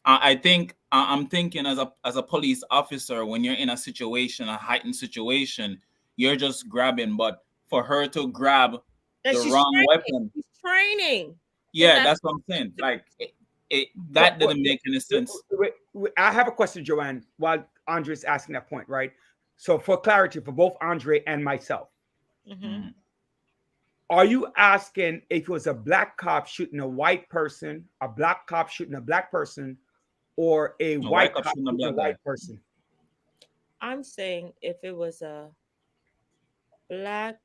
I think I'm thinking as a police officer, when you're in a situation, a heightened situation, you're just grabbing. But for her to grab the wrong weapon, she's training. Yeah, that's what I'm saying. Like that didn't make any sense. I have a question, Joanne, while Andre's asking that point, right? So for clarity, for both Andre and myself, are you asking if it was a black cop shooting a white person, a black cop shooting a black person, or a white cop shooting a white person? I'm saying if it was a black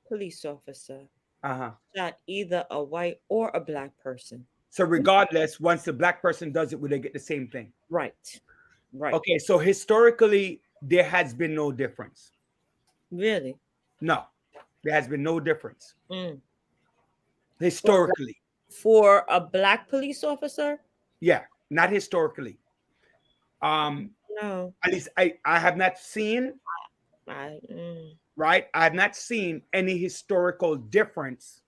police officer shot either a white or a black person. So regardless, once the black person does it, will they get the same thing? Right. Right. Okay, so historically, there has been no difference. Really? No, there has been no difference. Mm. Historically. For a black police officer? Yeah, not historically. No. At least I have not seen, right? I have not seen any historical difference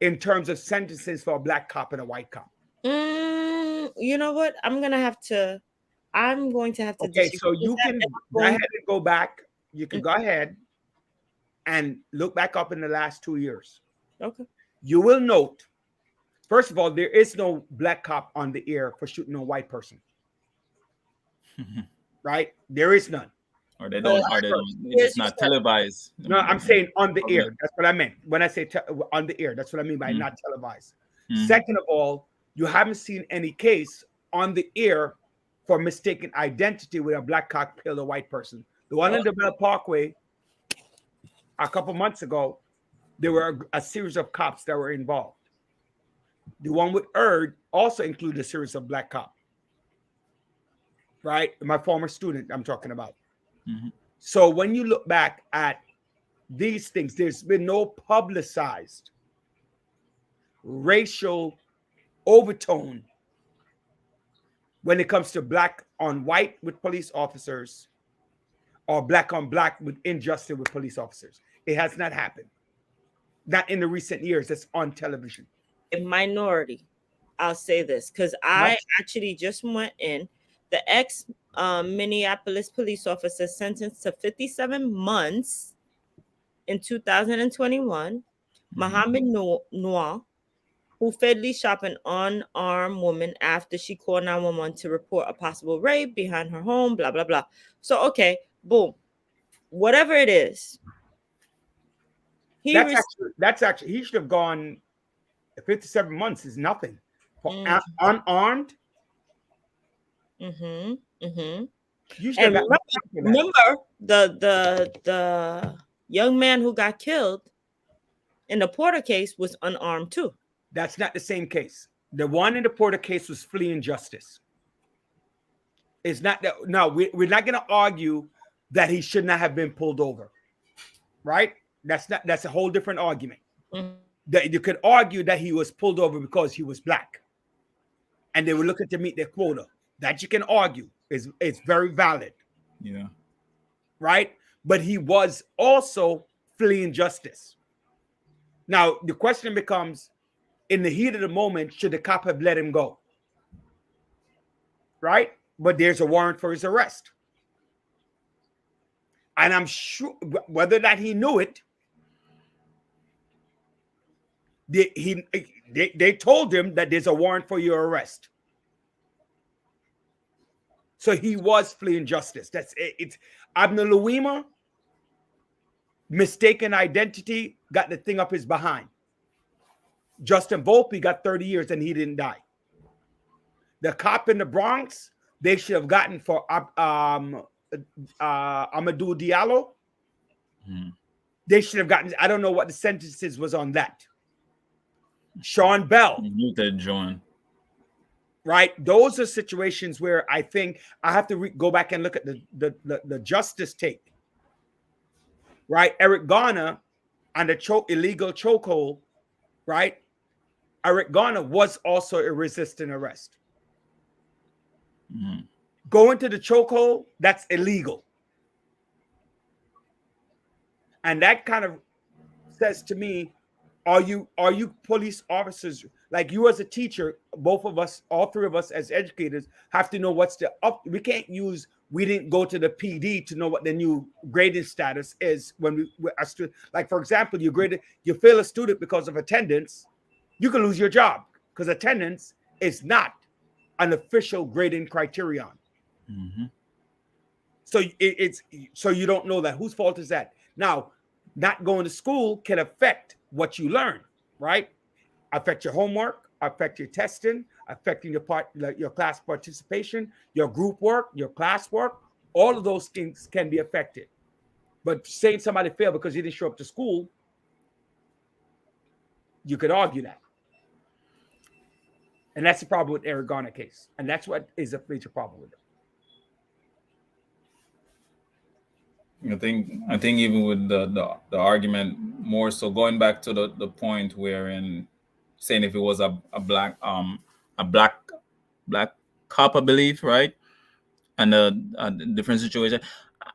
in terms of sentences for a black cop and a white cop. You know what? I'm going to have to. Okay, so you can go ahead and go back. You can go ahead and look back up in the last 2 years. Okay. You will note, first of all, there is no black cop on the air for shooting a white person. Right? There is none. Or they don't, it's not televised. No, I'm saying on the air. That's what I meant. When I say on the air, that's what I mean by not televised. Second of all, you haven't seen any case on the air for mistaken identity with a black cop killed a white person. The one in the Bell Parkway a couple months ago, there were a series of cops that were involved. The one with Erd also included a series of black cops. Right? My former student I'm talking about. So when you look back at these things, there's been no publicized racial overtone when it comes to black on white with police officers or black on black with injustice with police officers. It has not happened. Not in the recent years. That's on television. A minority. I'll say this because I actually just went in. The ex Minneapolis police officer sentenced to 57 months in 2021, Mohammed Noor, who fatally shot an unarmed woman after she called 911 to report a possible rape behind her home, blah, blah, blah. So, okay, boom. Whatever it is. That's actually, he should have gone 57 months is nothing. For unarmed. And remember the young man who got killed in the Porter case was unarmed too. That's not the same case. The one in the Porter case was fleeing justice. It's not that. No, we're not going to argue that he should not have been pulled over, right? That's a whole different argument. That you could argue that he was pulled over because he was black, and they were looking to meet their quota. That you can argue is very valid. Yeah. Right? But he was also fleeing justice. Now, the question becomes, in the heat of the moment, should the cop have let him go? Right? But there's a warrant for his arrest. And I'm sure whether that he knew it, they told him that there's a warrant for your arrest. So he was fleeing justice. That's it. It's Abner Louima, mistaken identity, got the thing up his behind. Justin Volpe got 30 years and he didn't die. The cop in the Bronx, they should have gotten for Amadou Diallo. They should have gotten, I don't know what the sentences was on that. Sean Bell. You did, John. Right, those are situations where I think I have to go back and look at the justice take. Right, Eric Garner on the illegal chokehold. Right, Eric Garner was also a resisting arrest. Going to the chokehold, that's illegal, and that kind of says to me, are you police officers? Like you as a teacher, both of us, all three of us as educators have to know what's the up. We can't use, we didn't go to the PD to know what the new grading status is when we are like, for example, you fail a student because of attendance, you can lose your job because attendance is not an official grading criterion. So so you don't know that. Whose fault is that? Now, not going to school can affect what you learn, right? Affect your homework, affect your testing, affecting your class participation, your group work, your class work. All of those things can be affected. But saying somebody failed because he didn't show up to school, You could argue that. And that's the problem with Eric Garner case. And that's what is a major problem with it. I think even with the argument more so going back to the point where in saying if it was a black cop, I believe, right? And a different situation.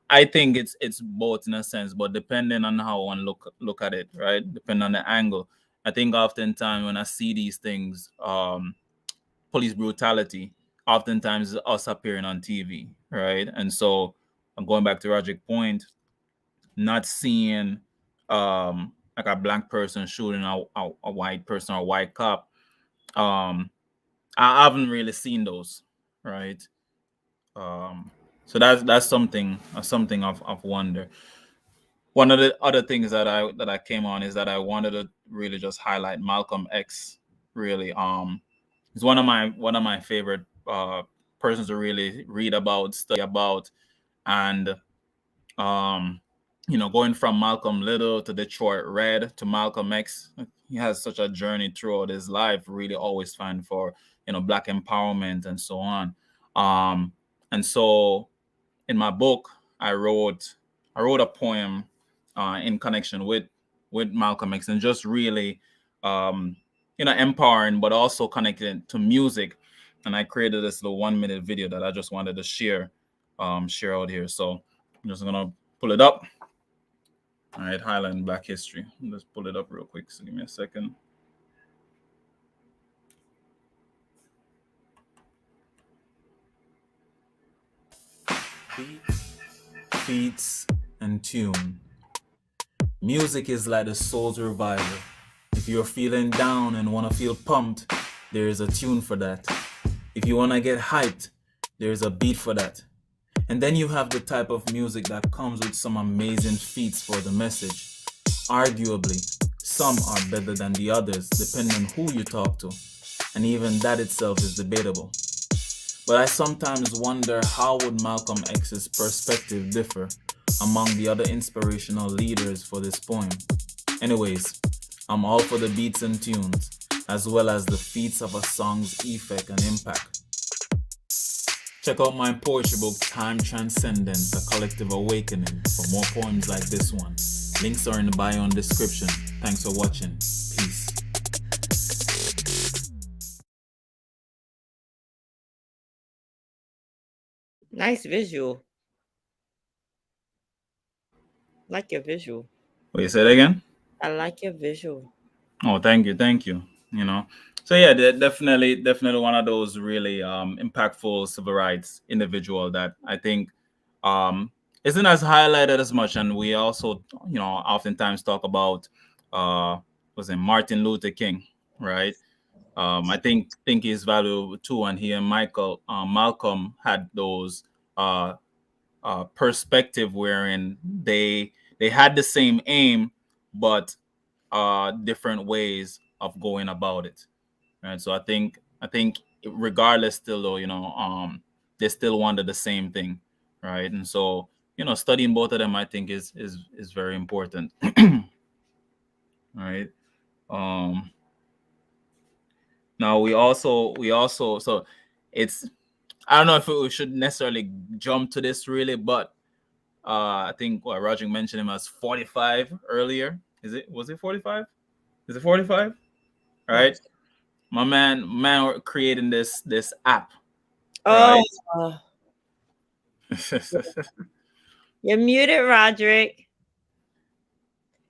I think it's both in a sense, but depending on how one look at it, right? Depending on the angle. I think oftentimes when I see these things, police brutality, oftentimes is us appearing on TV, right? And so I'm going back to Roger's point, not seeing like a black person shooting a white person or a white cop. I haven't really seen those, right? So that's something of wonder. One of the other things that I came on is that I wanted to really just highlight Malcolm X. Really, he's one of my favorite persons to really read about, study about, and going from Malcolm Little to Detroit Red to Malcolm X, he has such a journey throughout his life. Really, always fighting for black empowerment and so on. And so, in my book, I wrote a poem in connection with Malcolm X, and just really empowering, but also connected to music. And I created this little 1-minute video that I just wanted to share out here. So I'm just gonna pull it up. All right, highlighting Black history. Let's pull it up real quick. So give me a second. Beats and tune. Music is like the soul's reviver. If you're feeling down and want to feel pumped, there is a tune for that. If you want to get hyped, there is a beat for that. And then you have the type of music that comes with some amazing feats for the message. Arguably, some are better than the others, depending on who you talk to. And even that itself is debatable. But I sometimes wonder, how would Malcolm X's perspective differ among the other inspirational leaders for this poem? Anyways, I'm all for the beats and tunes, as well as the feats of a song's effect and impact. Check out my poetry book, Time Transcendence, A Collective Awakening, for more poems like this one. Links are in the bio and description. Thanks for watching. Peace. Nice visual. Like your visual. Wait, say that again? I like your visual. Oh, thank you. So yeah, definitely one of those really impactful civil rights individual that I think isn't as highlighted as much. And we also, oftentimes talk about Martin Luther King, right? I think he's valuable too, and he and Malcolm had those perspective wherein they had the same aim, but different ways of going about it. Right. So I think regardless still though, they still wanted the same thing. Right. And so, studying both of them, I think is very important. Right. Now we also so it's, I don't know if we should necessarily jump to this really, but I think Roger mentioned him as 45 earlier. Was it 45? Is it 45? All right. My man creating this app. Oh, right? You're muted, Roderick.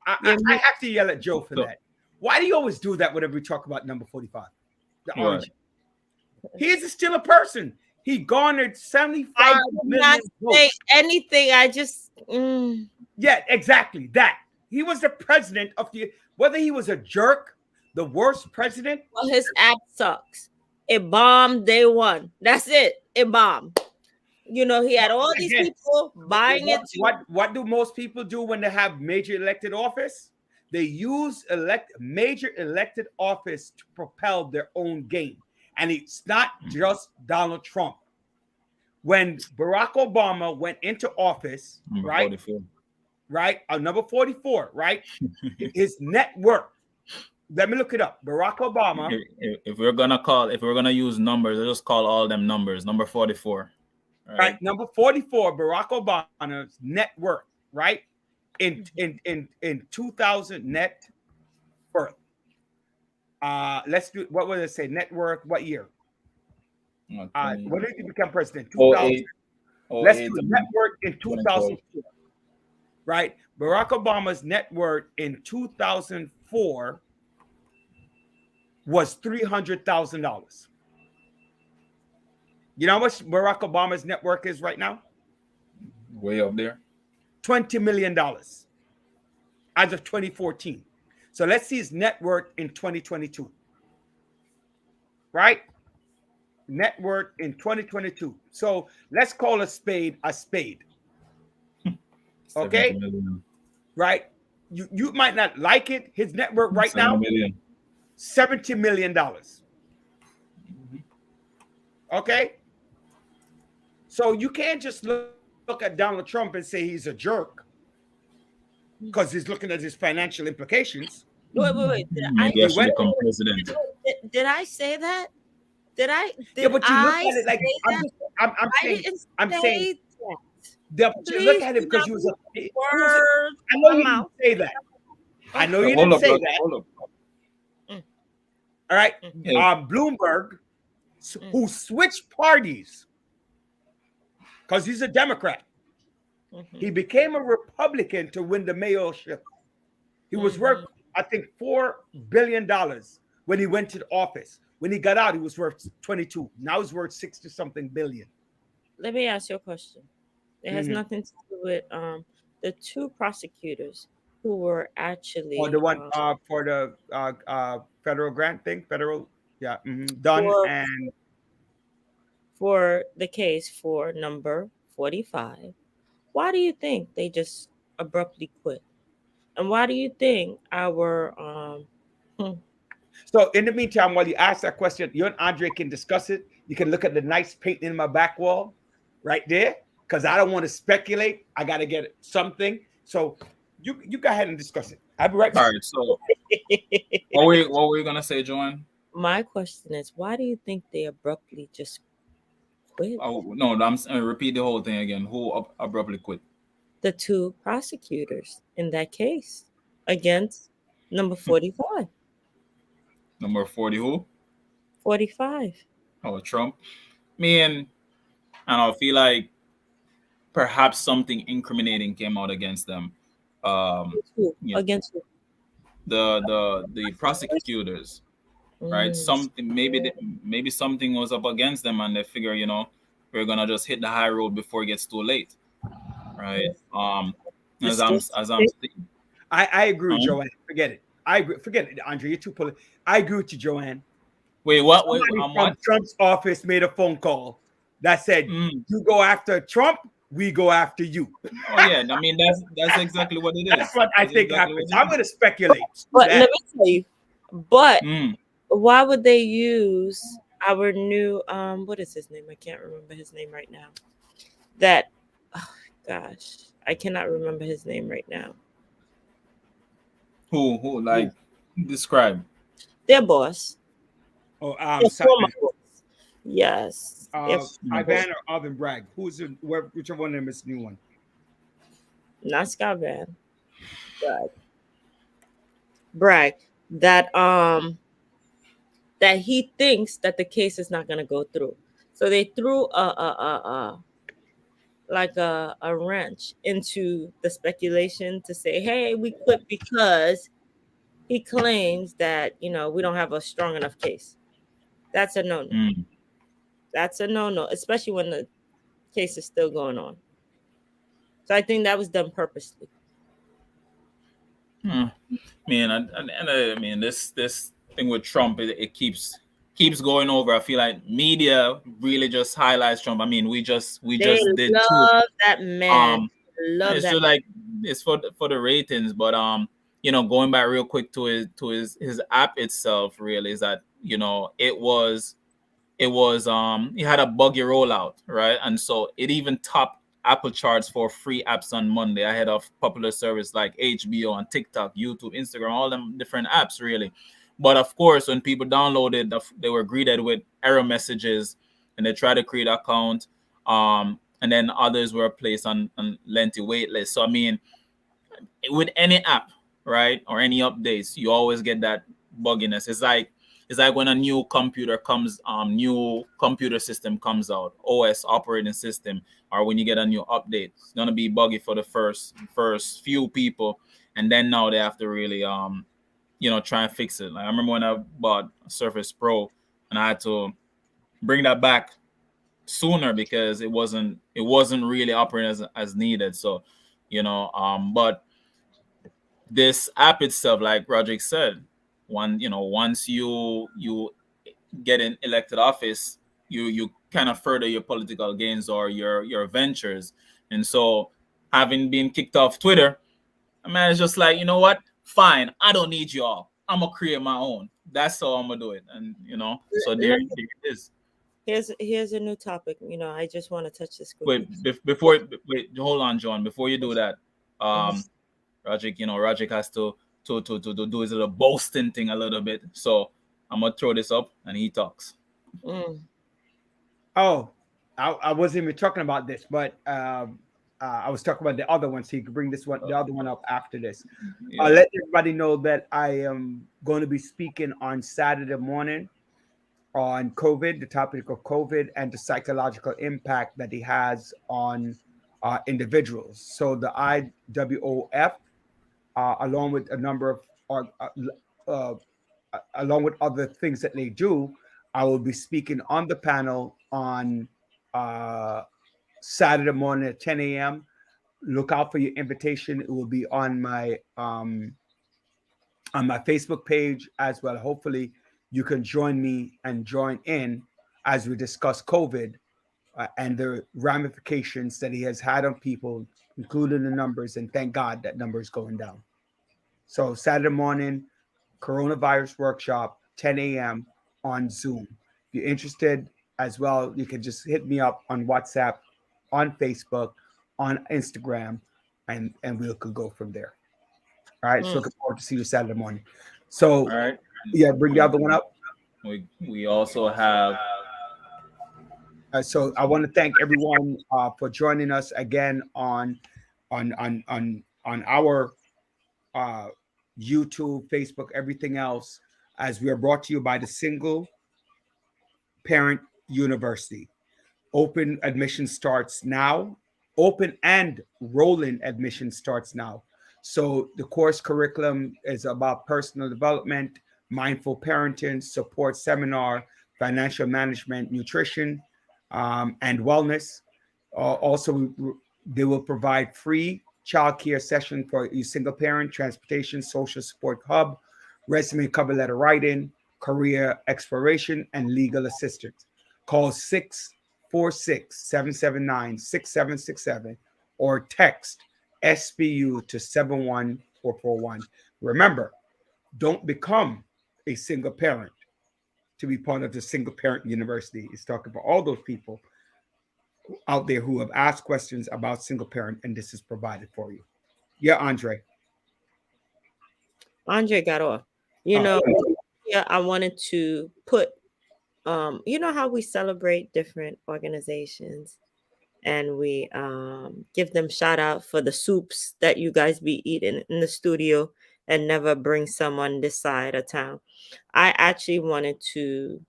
I have to yell at Joe for that. Why do you always do that whenever we talk about number 45? The orange. He is still a person. He garnered 75 I did million not votes. say anything. I just Yeah, exactly that. He was the president of whether he was a jerk, the worst president. Well, his app sucks. It bombed day one. That's it. It bombed. He had all these people buying it. What do most people do when they have major elected office? They use major elected office to propel their own game. And it's not just Donald Trump. When Barack Obama went into office, right? 44. Right? Number 44, right? His net worth Let me look it up. Barack Obama. If we're gonna use numbers, let's just call all them numbers. Number 44. Right, number 44, Barack Obama's net worth, right? In 2000 net worth. Let's do, what would it say? Net worth, what year? When did he become president? 2000. Let's do net worth in 2004. Right? Barack Obama's net worth in 2004 was $300,000. You know how much Barack Obama's net worth is right now? Way up there. $20 million as of 2014. So let's see his net worth in 2022. Right? Net worth in 2022. So let's call a spade a spade. Okay? Right? You might not like it. His net worth right now, $70 million. Okay? So you can't just look at Donald Trump and say he's a jerk because he's looking at his financial implications. Wait. Maybe I should become president. Did I say that? Did I? Yeah, but you look at it like I'm saying. You look at it because he was a. I know you didn't say that. I know you didn't say that. All right, Bloomberg, who switched parties because he's a Democrat. He became a Republican to win the mayorship. He was worth, I think, $4 billion when he went to the office. When he got out, he was worth 22. Now he's worth 60-something billion. Let me ask you a question. It has nothing to do with the two prosecutors who were actually the one for the federal grant thing, Dunn and for the case for number 45. Why do you think they just abruptly quit? And why do you think our So in the meantime, while you ask that question, you and Andre can discuss it. You can look at the nice painting in my back wall right there, because I don't want to speculate. I got to get something. So you go ahead and discuss it. I'll be right back. All right. So what were you gonna say, Joanne? My question is, why do you think they abruptly just quit? Oh no, I'm repeat the whole thing again. Who abruptly quit? The two prosecutors in that case against number 45. Number 40 who? 45. Oh, Trump. I feel like perhaps something incriminating came out against them. Against who? The prosecutors, right? Something maybe something was up against them, and they figure, we're gonna just hit the high road before it gets too late, right? As I'm saying, I agree with Joanne. Forget it. I agree. Forget it, Andre. You're too political. I agree with you, Joanne. Wait, what? From Trump's office made a phone call that said, "You go after Trump, we go after you." Oh yeah, I mean that's exactly what it is. That's what I think happens. I'm going to speculate. But let me tell you. But why would they use our new what is his name? I can't remember his name right now. Gosh, I cannot remember his name right now. Who like describe their boss? Oh, yes. Ivan or Alvin Bragg? Whichever one of them is the new one? Not Scott Van. Bragg. That he thinks that the case is not going to go through. So they threw a wrench into the speculation to say, hey, we quit because he claims that, we don't have a strong enough case. That's a no-no. That's a no-no, especially when the case is still going on. So I think that was done purposely. This thing with Trump, it keeps going over. I feel like media really just highlights Trump. We just did love that man. It's just like it's for the ratings, but going back real quick to his app itself, really is that it was he had a buggy rollout, right? And so it even topped Apple charts for free apps on Monday ahead of popular service like HBO and TikTok, YouTube, Instagram, all them different apps, really. But of course, when people downloaded, they were greeted with error messages, and they tried to create an account. And then others were placed on lengthy wait lists. So I mean, with any app, right, or any updates, you always get that bugginess. It's like when a new computer comes, new computer system comes out, OS operating system, or when you get a new update, it's gonna be buggy for the first few people, and then now they have to really try and fix it. Like I remember when I bought Surface Pro, and I had to bring that back sooner because it wasn't really operating as needed. So, but this app itself, like Roderick said, once you get in elected office, you kind of further your political gains or your ventures. And so, having been kicked off Twitter, I mean, it's just like, you know what? Fine, I don't need you all. I'm gonna create my own. That's how I'm gonna do it. And so there it is. Here's a new topic. I just want to touch this quickly. Wait, hold on, John. Before you do that, Rajic has to do his little boasting thing a little bit. So I'm gonna throw this up, and he talks. Oh, I wasn't even talking about this, but I was talking about the other one, so you can bring the other one up after this. Yeah. I'll let everybody know that I am going to be speaking on Saturday morning on COVID, the topic of COVID, and the psychological impact that it has on individuals. So the IWOF, along with a number of, along with other things that they do, I will be speaking on the panel on Saturday morning at 10 a.m. Look out for your invitation. It will be on my Facebook page as well. Hopefully, you can join me and join in as we discuss COVID and the ramifications that he has had on people, including the numbers. And thank God that number is going down. So Saturday morning, coronavirus workshop, 10 a.m. on Zoom. If you're interested as well, you can just hit me up on WhatsApp, on Facebook, on Instagram, and we could go from there. All right. So looking forward to see you Saturday morning. So, All right. Yeah, bring the other one up. We also have. So I want to thank everyone for joining us again on our YouTube, Facebook, everything else, as we are brought to you by the Single Parent University. Open admission starts now. Open and rolling admission starts now. So the course curriculum is about personal development, mindful parenting, support seminar, financial management, nutrition, and wellness. Also, they will provide free childcare session for you single parent, transportation, social support hub, resume cover letter writing, career exploration, and legal assistance. Call 646-779-6767 or text SBU to 71441. Remember, don't become a single parent to be part of the Single Parent University. It's talking about all those people out there who have asked questions about single parent, and this is provided for you. Yeah, Andre. Andre got off. Yeah, I wanted to put, how we celebrate different organizations and we give them shout out for the soups that you guys be eating in the studio and never bring someone this side of town. I actually wanted to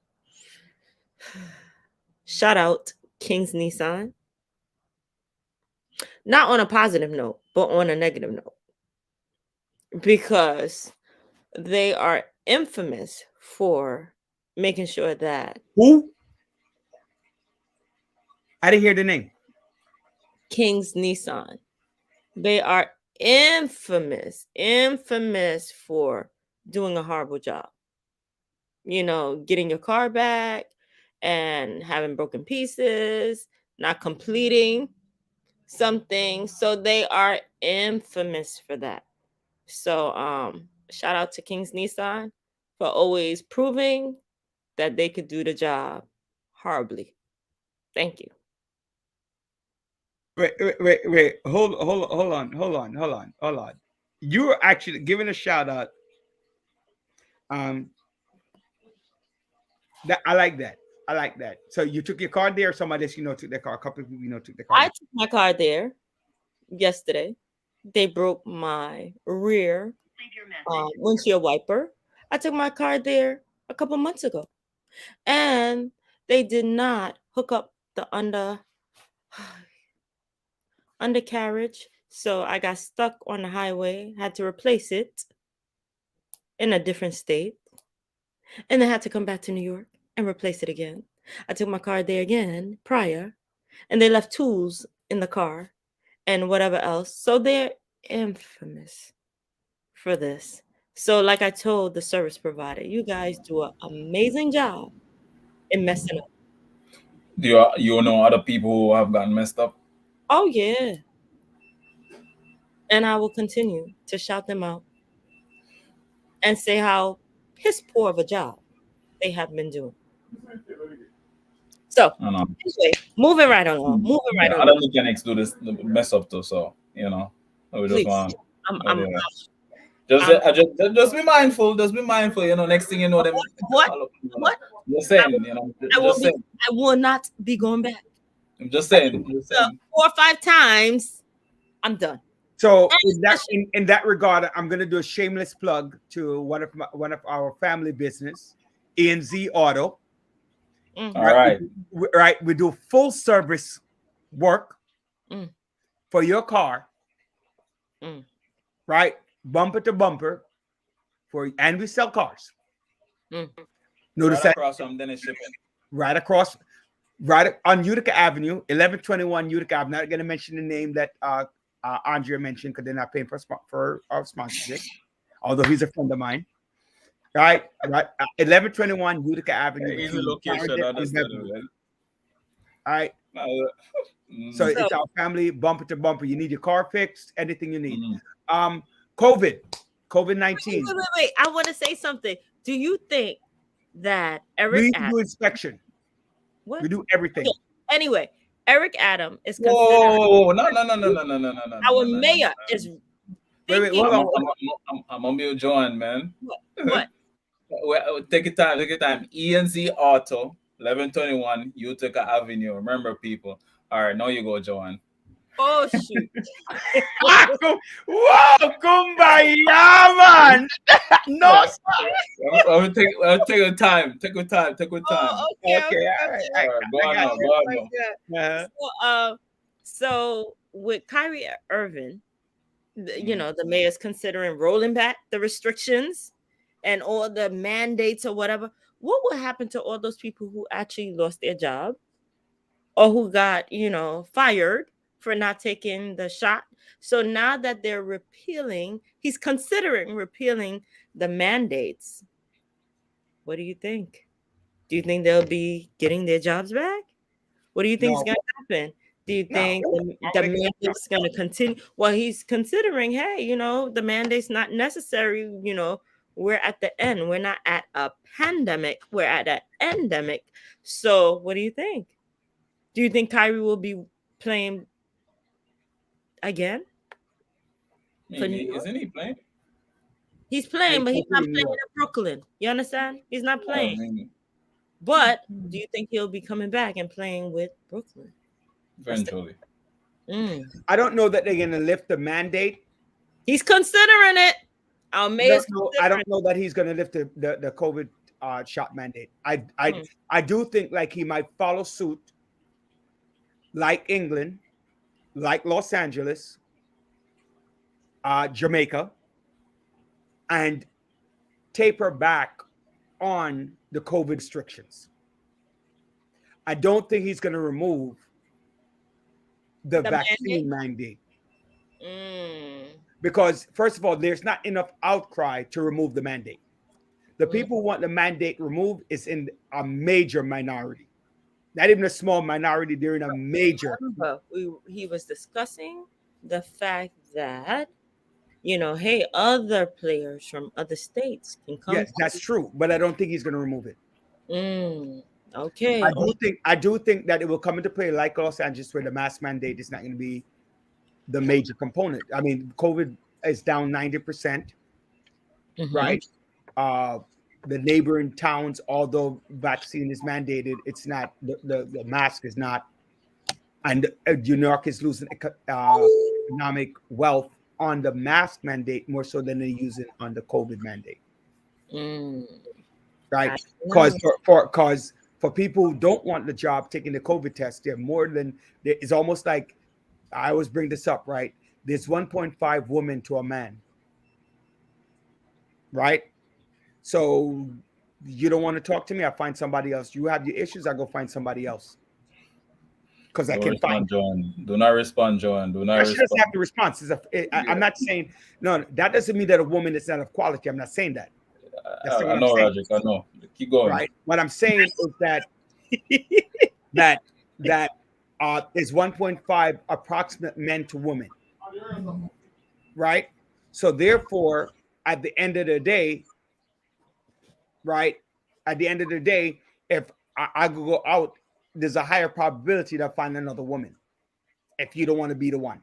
shout out King's Nissan, not on a positive note, but on a negative note, because they are infamous for making sure that. Who? I didn't hear the name. King's Nissan. They are infamous for doing a horrible job. Getting your car back and having broken pieces, not completing something. So they are infamous for that. So shout out to King's Nissan for always proving that they could do the job horribly. Thank you. Wait. Hold on. You're actually giving a shout out That I like that. I like that. So you took your car there, or somebody else took their car. A couple of people took their car. I took my car there yesterday. They broke my rear windshield wiper. I took my car there a couple months ago, and they did not hook up the undercarriage. So I got stuck on the highway, had to replace it in a different state, and then had to come back to New York and replace it again. I took my car there again prior, and they left tools in the car and whatever else. So they're infamous for this. So, like I told the service provider, you guys do an amazing job in messing up. Do you know other people who have gotten messed up? Oh, yeah. And I will continue to shout them out and say how piss poor of a job they have been doing. So, I know. anyway, moving right along. Other mechanics do this mess up too, so we just Please. want. I'm Just be mindful. Just be mindful. Next thing you know, them. What? Just saying. I will not be going back. I'm just saying. So 4 or 5 times, I'm done. So in that regard, I'm going to do a shameless plug to one of our family business, ENZ Auto. Mm. All right. We do full service work for your car. Right, bumper to bumper, and we sell cars. Notice that across from Dennis Shipping. right on Utica Avenue, 1121 Utica. I'm not going to mention the name that Andrea mentioned because they're not paying for our sponsorship, although he's a friend of mine. Right, 1121 Utica Avenue. Easy location. All right. So it's our family bumper to bumper. You need your car fixed, anything you need. COVID-19. Wait. I want to say something. Do you think that We need to do inspection. What? We do everything. Okay. Anyway, Eric Adam is considered. Whoa! No! Our mayor is. Wait, hold on. I'm on mute, Joanne, man. What? Take your time. ENZ Auto, 1121 Utica Avenue. Remember, people. All right, now you go, Joanne. Oh shoot! Whoa, kumbaya, man! No, I'll take your time. Take your time. Oh, okay. All right, go on now. So with Kyrie Irving, the mayor's considering rolling back the restrictions and all the mandates or whatever. What will happen to all those people who actually lost their job or who got, fired for not taking the shot? So now that they're he's considering repealing the mandates. What do you think? Do you think they'll be getting their jobs back? What do you think is going to happen? Do you think the mandate's going to continue? Well, he's considering, hey, the mandate's not necessary. We're at the end. We're not at a pandemic. We're at an endemic. So what do you think? Do you think Kyrie will be playing again? Isn't he playing? He's playing, but he's not playing in Brooklyn. You understand? He's not playing. But do you think he'll be coming back and playing with Brooklyn? Eventually. I don't know that they're going to lift the mandate. He's considering it. Our mayor's I don't know that he's going to lift the COVID shot mandate. I do think like he might follow suit like England, like Los Angeles, Jamaica, and taper back on the COVID restrictions. I don't think he's going to remove the vaccine mandate. Because, first of all, there's not enough outcry to remove the mandate. The people who want the mandate removed is in a major minority. Not even a small minority, they're in a major. He was discussing the fact that, hey, other players from other states can come. Yes, that's true, but I don't think he's going to remove it. Okay. I do think that it will come into play like Los Angeles, where the mask mandate is not going to be the major component. I mean, COVID is down 90%, right? the neighboring towns, although vaccine is mandated, it's not the mask is not, and New York is losing economic wealth on the mask mandate more so than they use it on the COVID mandate, right? Because for people who don't want the job taking the COVID test, they're more than it's almost like I always bring this up, right? There's 1.5 women to a man, right? So you don't want to talk to me, I find somebody else. You have your issues, I go find somebody else. Because I can find. Joan. Do not respond, Joan. Do not She respond. doesn't have to respond. I'm not saying no. That doesn't mean that a woman is not of quality. I'm not saying that. That's I know, Roger. I know. Keep going. Right. What I'm saying is that that is 1.5 approximate men to women. Right. So therefore, at the end of the day, right? At the end of the day, if I go out, there's a higher probability that I find another woman. If you don't want to be the one.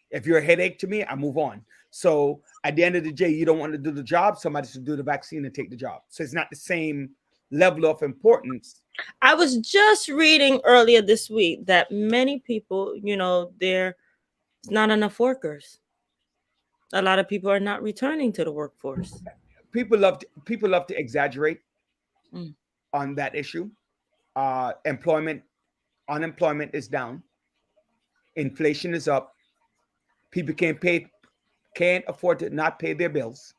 If you're a headache to me, I move on. So at the end of the day, you don't want to do the job, somebody should do the vaccine and take the job. So it's not the same level of importance. I was just reading earlier this week that many people, there's not enough workers. A lot of people are not returning to the workforce. People love to exaggerate on that issue. Unemployment is down. Inflation is up. People can't afford to not pay their bills.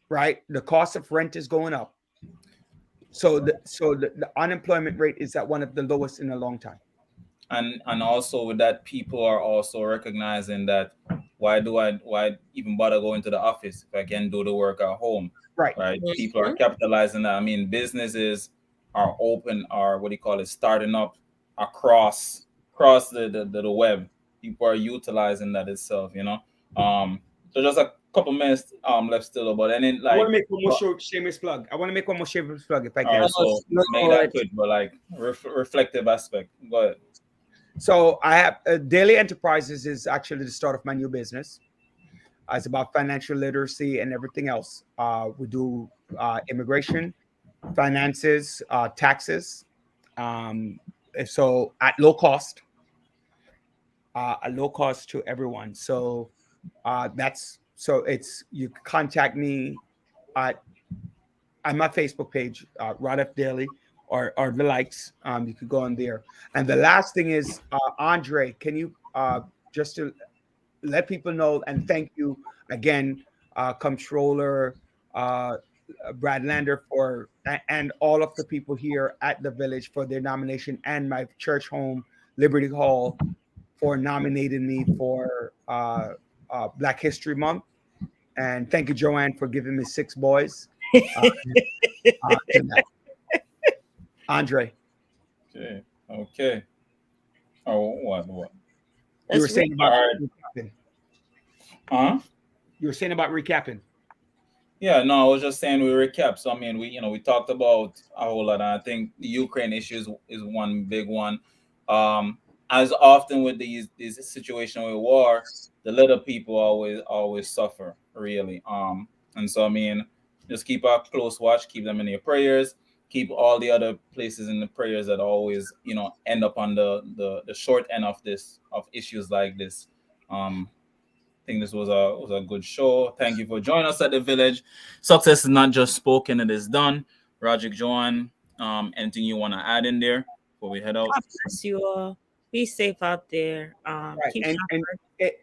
Right? The cost of rent is going up. So the unemployment rate is at one of the lowest in a long time. And also with that, people are also recognizing that why even bother going to the office if I can do the work at home? Right. People are capitalizing that. I mean, businesses are open, or starting up across the web. People are utilizing that itself, So just a couple minutes left still, but then I want to make one more shameless plug. If I can. Also make that quick, but reflective aspect. Go ahead. So I have Daily Enterprises is actually the start of my new business. It's about financial literacy and everything else. We do immigration, finances, taxes. So at low cost to everyone. So you can contact me at my Facebook page, Rod F. Daily, or the likes. You could go on there. And the last thing is, Andre, can you just to let people know and thank you again, Comptroller Brad Lander and all of the people here at the Village for their nomination, and my church home, Liberty Hall, for nominating me for Black History Month. And thank you, Joanne, for giving me 6 boys. Andre. Okay. Oh, what? You were saying about recapping. Huh? You were saying about recapping. Yeah, no, I was just saying we recap. So I mean, we talked about a whole lot. And I think the Ukraine issue is one big one. As often with these situations with war, the little people always suffer, really. And so I mean, just keep a close watch, keep them in your prayers, keep all the other places in the prayers that always, end up on the short end of issues like this. I think this was a good show. Thank you for joining us at the Village. Success is not just spoken, it is done. Roger, Joanne, anything you want to add in there before we head out? God bless you all. Be safe out there. Right. And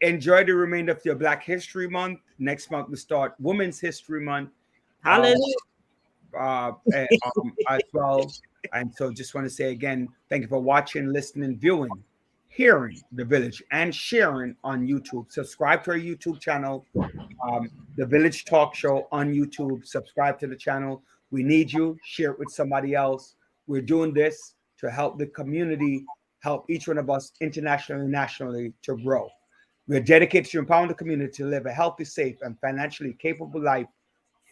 enjoy the remainder of your Black History Month. Next month we start Women's History Month. Hallelujah. As well. And so just want to say again, thank you for watching, listening, viewing, hearing the Village, and sharing on YouTube. Subscribe to our YouTube channel, the Village Talk Show on YouTube. Subscribe to the channel. We need you. Share it with somebody else. We're doing this to help the community, help each one of us internationally and nationally to grow. We're dedicated to empowering the community to live a healthy, safe, and financially capable life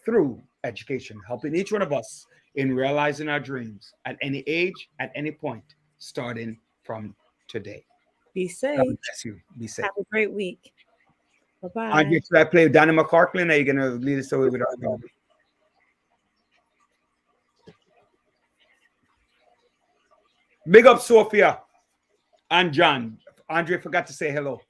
through education, helping each one of us in realizing our dreams at any age, at any point, starting from today. Be safe. God bless you. Be safe. Have a great week. Bye-bye. Andre, should I play Donnie McCartney, or are you going to lead us away with our Big up Sophia and John. Andre forgot to say hello.